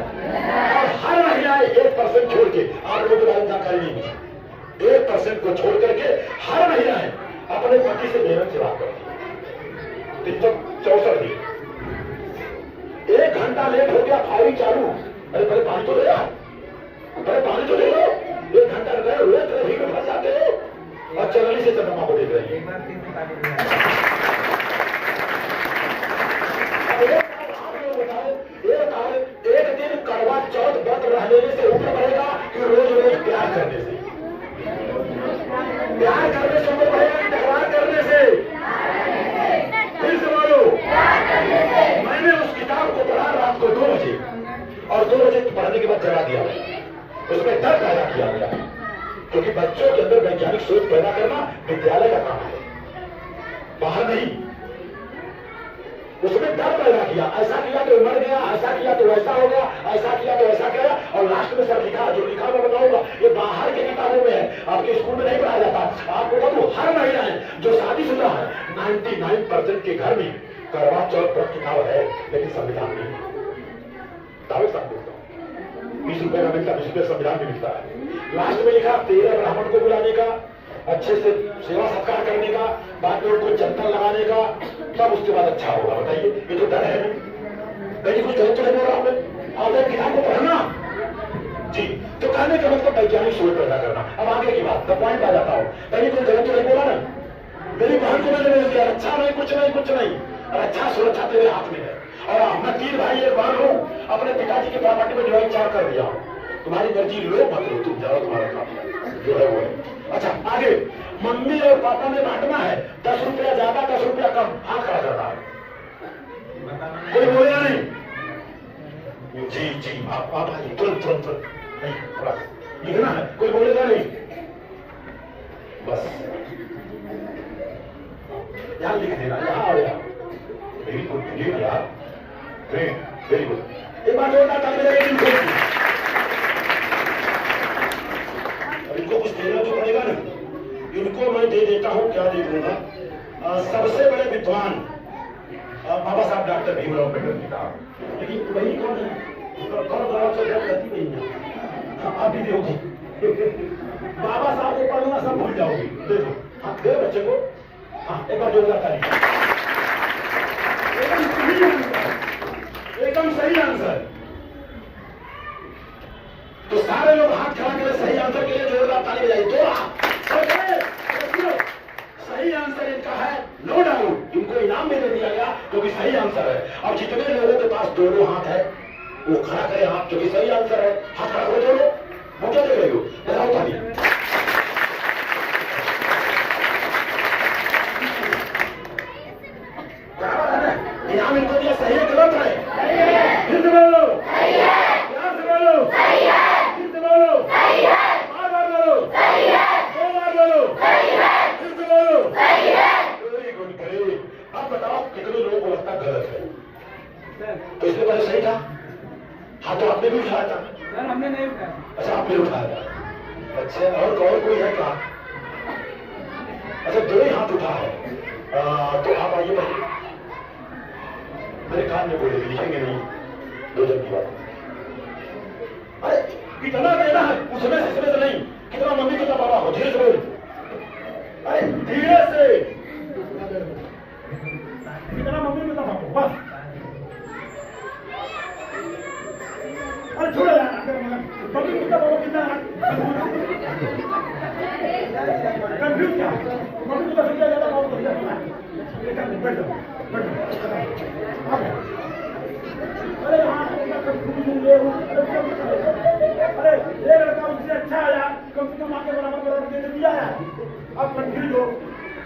A: और हर महिलाएं 1% छोड़ के, आप लोगों के बारे में जानकारी नहीं है, 1% को छोड़ करके हर महिलाएं अपने पति से बेरंग से बात करती है। 364 दिन। 1 घंटा लेट हो गया, फायरिंग चालू, अरे पहले पानी तो दे यार, अरे पानी तो ले लो, 1 घंटा गए हुए ट्रैफिक में फंस जाते हो और चलनी से चंद्रमा को देख रहे हैं। एक दिन करवा चौथ व्रत रह लेने से ऊपर बढ़ेगा कि रोज रोज प्यार करने से? प्यार करने से ऊपर बढ़ेगा कि तकरार करने से? फिर से बोलो। मैंने उस किताब को पढ़ा रात को 2 बजे और 2 बजे पढ़ने के बाद जगा दिया। उसमें डर पैदा किया गया क्योंकि बच्चों के अंदर वैज्ञानिक सोच पैदा करना विद्यालय का काम है, बाहर नहीं। उसमें डर पैदा किया, ऐसा किया तो मर गया, ऐसा किया तो ऐसा हो गया, ऐसा किया तो ऐसा किया, और लास्ट में सब लिखा, जो लिखा मैं बताऊंगा, ये बाहर के किताबों में है, आपके स्कूल में नहीं पढ़ाया जाता। आपको बता दूं, हर महिला है जो शादीशुदा है 99% के घर में करवा चौथ व्रत किताब है, लेकिन संविधान नहीं है। दावे साथ देता हूँ, 20 रुपए का मिलता, 20 रुपए संविधान में मिलता है। लास्ट में लिखा 13 ब्राह्मण को बुलाने का, अच्छे से सेवा सत्कार करने का, बाद में उनको चंदन लगाने का, तब उसके बाद अच्छा होगा। बताइए, ये तो डर है नहीं, कुछ गलत तो नहीं बोल रहा हूं मैं। आप किताब को पढ़ना जी, तो कहने का मतलब वैज्ञानिक सोच पैदा करना। अब आगे की बात, द पॉइंट आ जाता हूं, कहीं कोई गलत तो नहीं बोला ना। मेरी बहन को मैंने बोल दिया, अच्छा नहीं, कुछ नहीं, कुछ नहीं, अच्छा सुरक्षा तेरे हाथ में है। और मैं 3 भाई 1 बहन हूं, अपने पिताजी की प्रॉपर्टी में डिवाइड 4 कर दिया। तुम्हारी मर्जी लो मत लो, तुम जाओ, तुम्हारा काम जो है वो है। अच्छा आगे, मम्मी और पापा ने बांटना है, 10 रुपया ज्यादा 10 रुपया कम, हाथ खड़ा करना है। कोई बोलेगा नहीं? जी जी, आप आइए, तुरंत तुरंत तुरंत नहीं, थोड़ा लिखना है, कोई बोलेगा नहीं? बस यहाँ लिख देना, यहाँ और यहाँ। वेरी गुड, ग्रेट यार, ग्रेट, वेरी गुड। एक बार जोरदार ताली बजाइए इनको। इनको कुछ देना तो पड़ेगा ना, इनको मैं दे देता हूं, क्या दे दूंगा? सबसे बड़े विद्वान बाबा साहब डॉक्टर भीमराव अम्बेडकर की किताब, लेकिन वही कौन है? कौन से गति नहीं है, अभी दोगी बाबा साहब को पढ़ना सब भूल जाओगी। दे दो, हाँ दे बच्चे को। हाँ एक बार जोरदार ताली। एकदम सही आंसर। तो सारे लोग हाथ खड़ा करें सही आंसर के लिए, जोरदार ताली बजाइए। 2 हाथ। सही आंसर इनका है, नो डाउट, इनको इनाम में दे दिया गया क्योंकि सही आंसर है। अब जितने लोगों के पास 2 हाथ है वो खड़ा करें हाथ, क्योंकि सही आंसर है। हाथ खड़ा करो दोनों। वो क्या देख रहे हो? बताओ ताली। बराबर है ना? इनाम इनको दिया, सही है गलत है? फिर से बोलो, प्यार से बोलो, फिर से बोलो, बार-बार बोलो, 2 बार बोलो, फिर से बोलो। Very good, great. अब बताओ कितने लोगों को लगता गलत है? तो इसमें पहले सही था? हाँ तो आपने भी उठाया था?
C: सर हमने नहीं उठाया।
A: अच्छा आपने उठाया था, अच्छा। और कोई है क्या? अच्छा 2 ही हाथ उठा है। तो आप आइए, मेरे कान में बोले, लिखेंगे नहीं, 2 जन की बात। अरे कितना देना है उसमें से नहीं, कितना मम्मी कितना पापा हो, धीरे से बोल। अरे धीरे से, कितना मम्मी कितना पापा, बस। अरे छोड़ो यार, मम्मी कितना पापा कितना कंफ्यूज क्या? मम्मी कितना सबसे ज्यादा पापा कितना? बैठ जाओ, बैठ जाओ। अरे हाँ, अरे ये लड़का उससे अच्छा आया, कम से कम आके बराबर दे दिया है। अब कंफ्यूज हो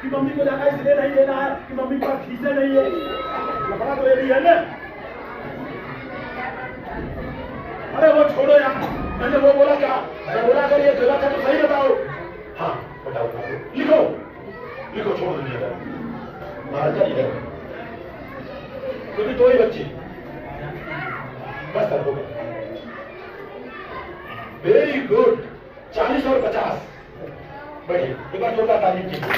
A: कि मम्मी को ज्यादा इसलिए नहीं देना है कि मम्मी के पास खींचे नहीं है, लफड़ा तो ये भी है ना। अरे वो छोड़ो यार, मैंने वो बोला क्या? मैं बोला अगर ये गलत है तो सही बताओ। हाँ बताओ, लिखो लिखो, छोड़ दीजिएगा महाराजा इधर, क्योंकि 2 ही बच्चे, बस सर हो गए। वेरी गुड, 40 और 50। बैठिए, एक बार जोरदार तारीफ कीजिए।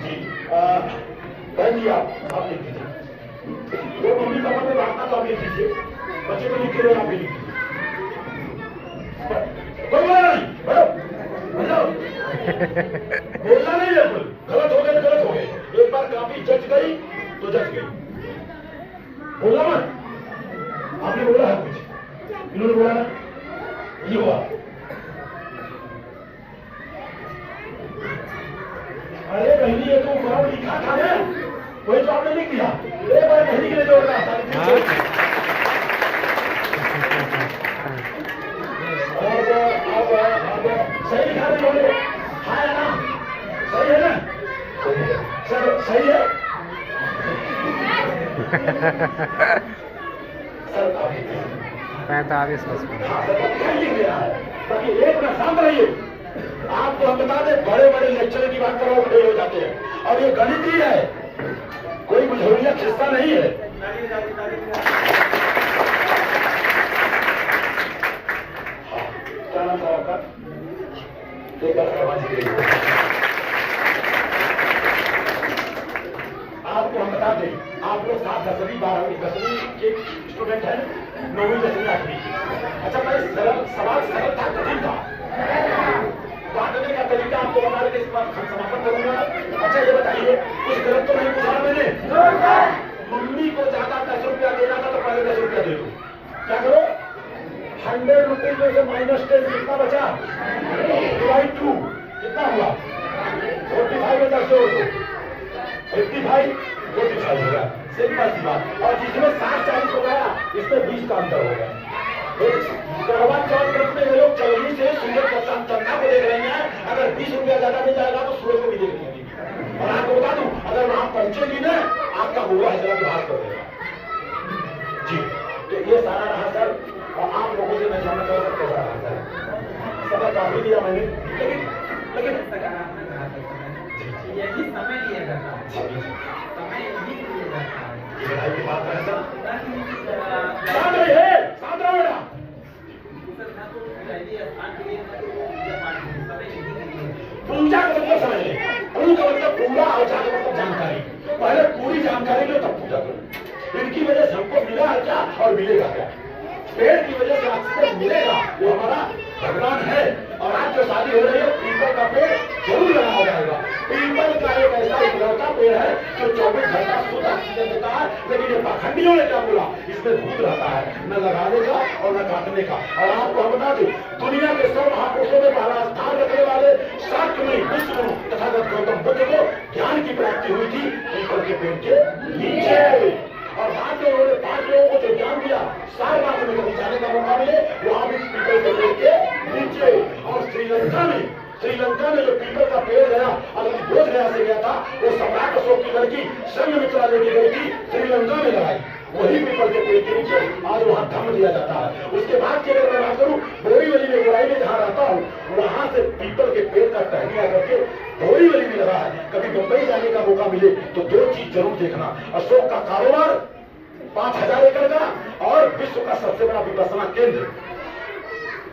A: जी बहन जी, आप लिख दीजिए। वो मम्मी पापा में बांटना तो आप लिख दीजिए, बच्चे को लिख के आप भी लिख दीजिए। बोलना नहीं, बोलना नहीं है, गलत हो गए तो गलत हो गए। एक बार काफी जज गई तो जज गई। बोला ना, ये हुआ। अरे बहनी ये तो फॉर्म लिखा था ना, वही तो आपने लिख दिया। एक बार बहनी के लिए जोड़ रहा था। अब सही लिखा नहीं बोले, हाँ है ना, सही है ना, सर सही है सर।
B: 45 वर्ष।
A: हाँ सर लिख दिया है, बाकी एक मिनट शांत रहिए। आपको हम बता दें, बड़े बड़े लेक्चर की बात करो फेल हो जाते हैं, और ये गणित ही है, कोई बुझौलिया खिस्सा नहीं है। हाँ, क्या नाम था आपका? एक बार करवाने के लिए आपको हम बता दें, आप लोग 7 10वीं 12वीं 10वीं के स्टूडेंट हैं, 9वीं 10वीं 8वीं। अच्छा भाई, सरल सवाल सरल था, कठिन था। बांटने का तरीका आपको बता दें, इस बार समापन करूंगा। अच्छा ये बताइए, कुछ गलत तो नहीं पूछा मैंने? मम्मी को ज्यादा 10 रुपया देना था तो पहले 10 रुपया दे दो। क्या करो, 100 रुपीज में से -10 कितना बचा? डिवाइड 2 कितना हुआ? 45 में 10 जोड़ दो, 55 45 होगा। सिंपल सी बात। और जिसमें 60 40 हो गया, इसमें 20 का अंतर हो गया। करवा चौथ करते हुए लोग चलनी से सूरज का चंदा को देख रहे हैं। अगर 20 रुपया ज्यादा मिल जाएगा तो सूरज को भी देख लेंगे। और आपको बता दूं, अगर वहां पहुंचेगी ना, आपका बुरा है जरा विभाग कर देगा जी। तो ये सारा रहा सर, और आप लोगों से मैं जानना चाहता हूँ कैसा रहा सर? सब काफी दिया मैंने, लेकिन
C: सकारात्मक रहा सर। यही समय लिया जाता है, समय यही लिया जाता है।
A: ये लड़ाई की बात है सर।
C: सर
A: साथ रहिए, साथ रहो बेटा।
C: ना तो स्थान के लिए, ना तो पूजा पाठ के लिए, समय यही के लिए।
A: पूजा का मतलब समझ ले, पूजा का मतलब पूरा, और जा का मतलब जानकारी। पहले पूरी जानकारी लो तब पूजा करो। इनकी वजह से हमको मिला है क्या और मिलेगा क्या? पेड़ की वजह से ऑक्सीजन मिलेगा, वो हमारा भगवान है। और आज जो शादी हो रही है, पीपल का पेड़ जरूर लगाया जाएगा। पीपल का एक ऐसा इकलौता पेड़ है जो 24 घंटा शुद्ध ऑक्सीजन देता है। लेकिन ये पाखंडियों ने क्या बोला, इसमें भूत रहता है, न लगाने का और न काटने का। और आपको हम बता दें, दुनिया के 100 महापुरुषों में पहला स्थान रखने वाले शाक्य विष्णु तथागत गौतम बुद्ध को ज्ञान की प्राप्ति हुई थी पीपल के पेड़ के नीचे। और बाद में उन्होंने 5 लोगों को जो ज्ञान दिया, सारनाथ में कभी जाने का मौका मिले, वहां भी पीपल के पेड़ के नीचे। और श्रीलंका में जो पीपल का पेड़ गया, अगर बोध गया से गया था, वो सम्राट अशोक की लड़की संघमित्रा लेके गई थी, श्रीलंका में लगाई, वही पीपल के पेड़ के नीचे आज वहां धम्म दिया जाता है। उसके बाद की अगर मैं बात करूं, बोरीवली में गोराई में जहां रहता हूं, वहां से पीपल के पेड़ का टहनिया करके बोरीवली में लगा है। कभी मुंबई जाने का मौका मिले तो 2 चीज जरूर देखना, अशोक का कारोबार 5000 एकड़ का, और विश्व का सबसे बड़ा विपස්සना केंद्र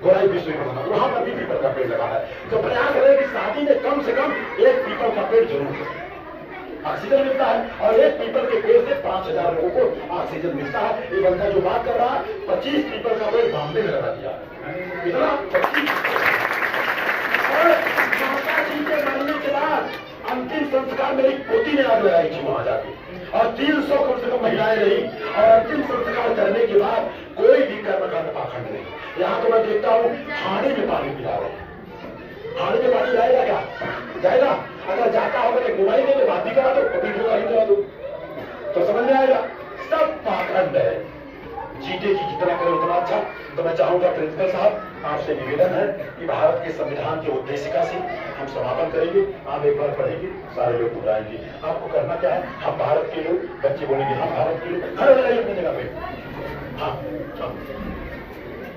A: गोराई विश्व विपස්සना, वहां पर भी पीपल का पेड़ लगा है। तो प्रयास करें कि शादी में कम से कम एक पीपल का पेड़ जरूर हो। ऑक्सीजन मिलता है, और एक पीपल के पेड़ से 5000 लोगों को ऑक्सीजन मिलता है। ये बंदा जो बात कर रहा है, 25 पीपल का पेड़ बॉम्बे में लगा दिया, इतना 25। और माता जी के मरने के बाद अंतिम संस्कार मेरी पोती ने आज लगाई थी वहां जाके, और 300 कम से कम महिलाएं रही। और अंतिम संस्कार करने के बाद कोई भी कर्मकांड पाखंड नहीं। यहाँ तो मैं देखता हूँ खाने में पानी पिला रहे हैं, खाने में पानी जाएगा क्या? जाएगा? अगर जाता होगा तो मोबाइल में बात भी करा दो, वीडियो कॉलिंग करा दो, तो समझ में आएगा। सब पाखंड है, जीते की जितना करें उतना अच्छा। तो मैं चाहूंगा प्रिंसिपल साहब, आपसे निवेदन है कि भारत के संविधान के उद्देशिका से हम समापन करेंगे। आप एक बार पढ़ेंगे, सारे लोग बुलाएंगे। आपको करना क्या है, हम भारत के लोग, बच्चे बोलेंगे हम भारत के लोग, खड़े हो जाइए अपनी जगह पे। हाँ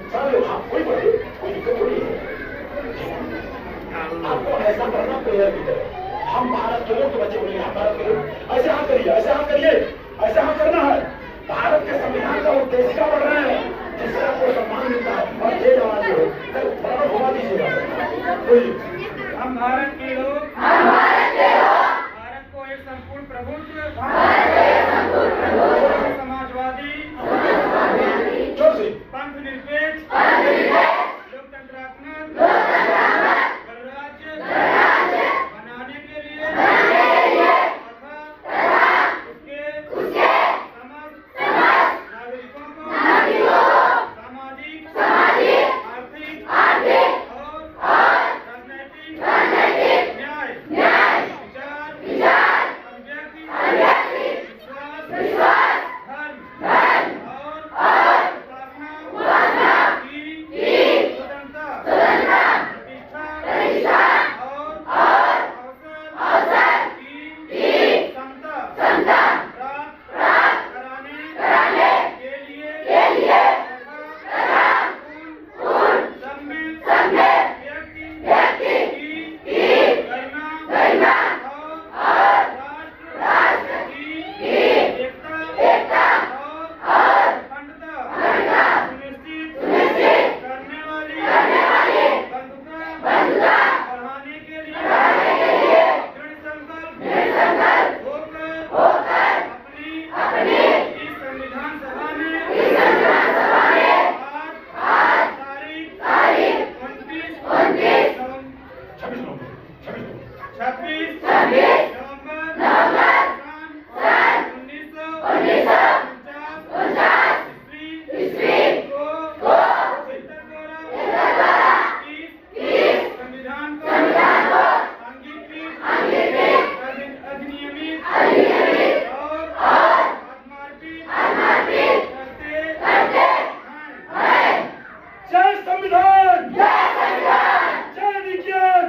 A: सारे लोग, हाँ कोई पढ़े, कोई दिक्कत थोड़ी है। आपको ऐसा करना प्रेयर की तरह, हम भारत के लोग, तो बच्चे बोलेंगे हम भारत के लोग। ऐसे हाथ करिए, ऐसे हाथ करिए, ऐसे हाथ करना है। भारत के संविधान का उद्देशिका पढ़ रहे हैं, जिससे आपको सम्मान मिलता है। और ये जवान जो है बराबर घुमा दीजिएगा।
C: हम भारत के लोग, भारत को एक संपूर्ण प्रभुत्व, समाजवादी,
A: जोर से
C: पंथ निरपेक्ष, लोकतंत्रात्मक गणराज्य बनाने के लिए तथा उसके समस्त नागरिकों को सामाजिक
A: संविधान, जय विज्ञान,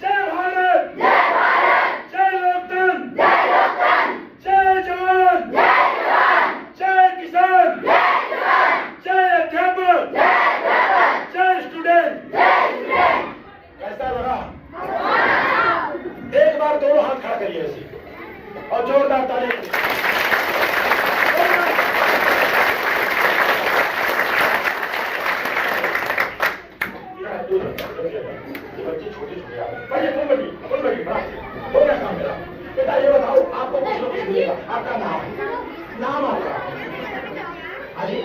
A: जय भारत, जय लोकतंत्र, जय जवान, जय किसान, जय अध्यापक, जय स्टूडेंट। कैसा लगा? एक बार दोनों हाथ खड़ा करिए ऐसे और जोरदार ताली। बच्चे छोटे छोटे अपन बड़ी हो गया काम मेरा। बेटा ये बताओ, आपको कुछ ना कुछ मिलेगा। आपका नाम आपका हाजी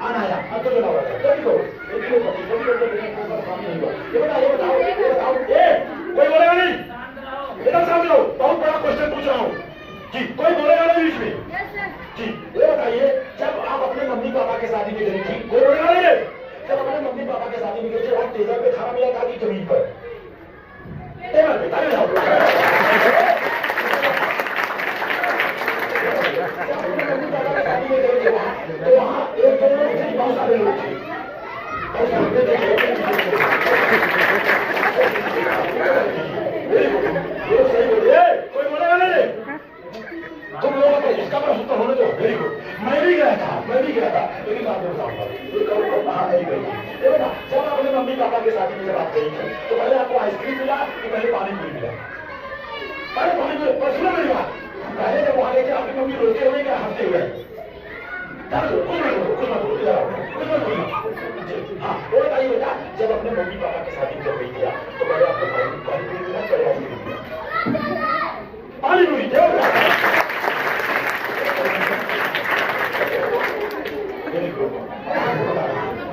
A: अनाया। अब तो चला हुआ है कभी को ये बताओ कोई बोलेगा नहीं? बेटा सामने आओ, बहुत बड़ा क्वेश्चन पूछ रहा हूँ जी, कोई बोलेगा नहीं बीच में जी। ये बताइए, जब आप अपने मम्मी पापा के शादी में गई थी, कोई बोलेगा नहीं? जब अपने मम्मी पापा के शादी में गए थे, आप टेबल पे खाना मिला था कि जमीन पर? टेबल पे। ताली बजाओ। जब अपने मम्मी पापा के शादी में गए थे तो वहाँ एक दो लोग थे, बहुत सारे लोग थे, बहुत सारे लोग सही बोलिए। कोई बोलेगा नहीं? तुम लोगों को इसका बड़ा उत्तर होने दो। Very good. मैं भी गया था लेकिन बात बताऊंगा कहाँ नहीं गई। देखो, जब अपने मम्मी पापा के शादी में जब आप गई थी तो पहले आपको आइसक्रीम मिला कि पहले पानी पूरी मिला? पहले पानी पूरी। पर सुनो मेरी बात, पहले जब वहां गए थे आपकी मम्मी रोते हुए क्या हंसते हुए? हाँ, वो बताइए बेटा, जब अपने मम्मी पापा के शादी में जब गई थी तो पहले आपको पानी पूरी मिला, पहले आइसक्रीम मिला? पानी पूरी।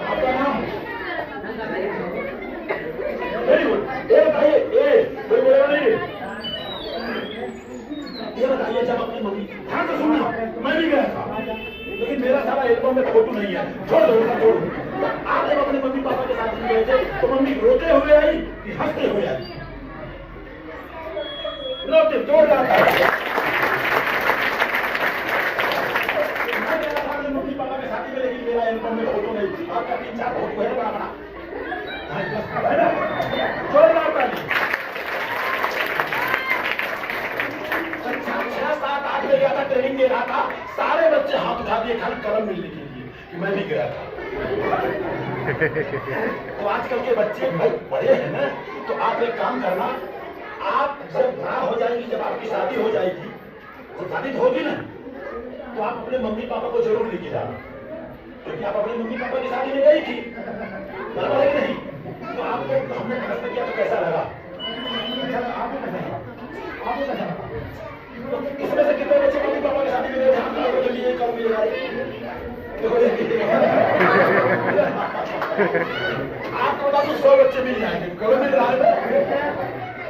A: आपका नाम? Very good. ये बताइए, कोई बोलेगा नहीं? ये बताइए, जब अपनी मम्मी, हाँ तो सुनना, मैं भी गया था लेकिन मेरा सारा एल्बम में फोटो नहीं है। छोड़ दो। आप जब अपने मम्मी पापा के साथ गए थे तो मम्मी रोते हुए आई कि हंसते हुए आई? रोते। जोरदार। मम्मी पापा के साथी में, लेकिन मेरा एल्बम में फोटो नहीं। आपका 3-4 फोटो है बड़ा बड़ा। जोरदार ताली। 6-7-8 में गया था, ट्रेनिंग दे रहा था, सारे बच्चे हाथ उठा दिए खाली कलम मिलने के लिए कि मैं भी गया था। तो आजकल के बच्चे भाई बड़े हैं ना, तो आप एक काम करना, आप जब बड़ा हो जाएंगी, जब आपकी शादी हो जाएगी, तो शादी होगी ना, तो आप अपने मम्मी पापा को जरूर लेके जाना, क्योंकि आप अपने मम्मी पापा की शादी में गई थी, बराबर है कि नहीं? तो आपको हमने प्रश्न किया तो कैसा लगा? आपको कैसा लगा? तो इसमें से कितने बच्चे मम्मी पापा की शादी में गए थे? तो लिए कल मिलेगा। आपको बता दूं 100 बच्चे मिल जाएंगे, कल मिल रहा है।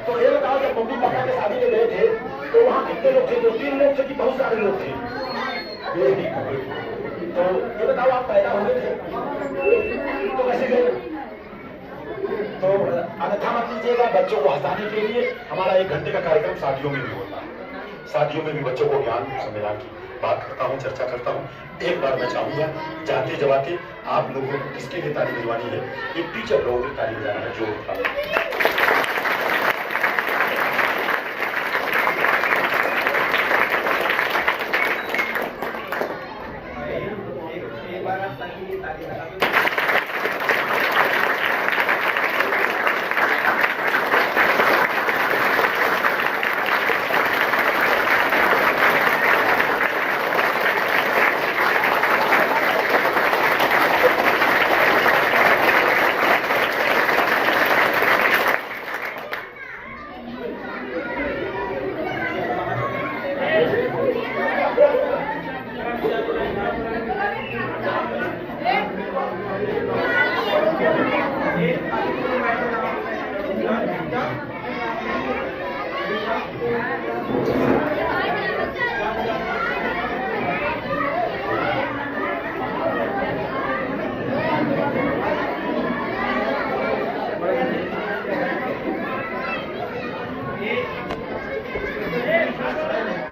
A: तो ये बताओ, जब मम्मी पापा की शादी में गए थे तो वहाँ कितने लोग थे? 2-3 लोग थे कि बहुत सारे लोग थे? तो ये बताओ, आप पैदा हो गए थे तो कैसे गए? तो अन्यथा मत लीजिएगा। बच्चों को हंसाने के लिए हमारा 1 घंटे का कार्यक्रम शादियों में भी होता है। शादियों में भी बच्चों को ज्ञान सम्मेलन की बात करता हूँ, चर्चा करता हूँ। एक बार मैं चाहूंगा, जाते जवाते आप लोगों को किसके लिए ताली बजवानी है? ये टीचर लोगों की ताली बजाना है, जोर था।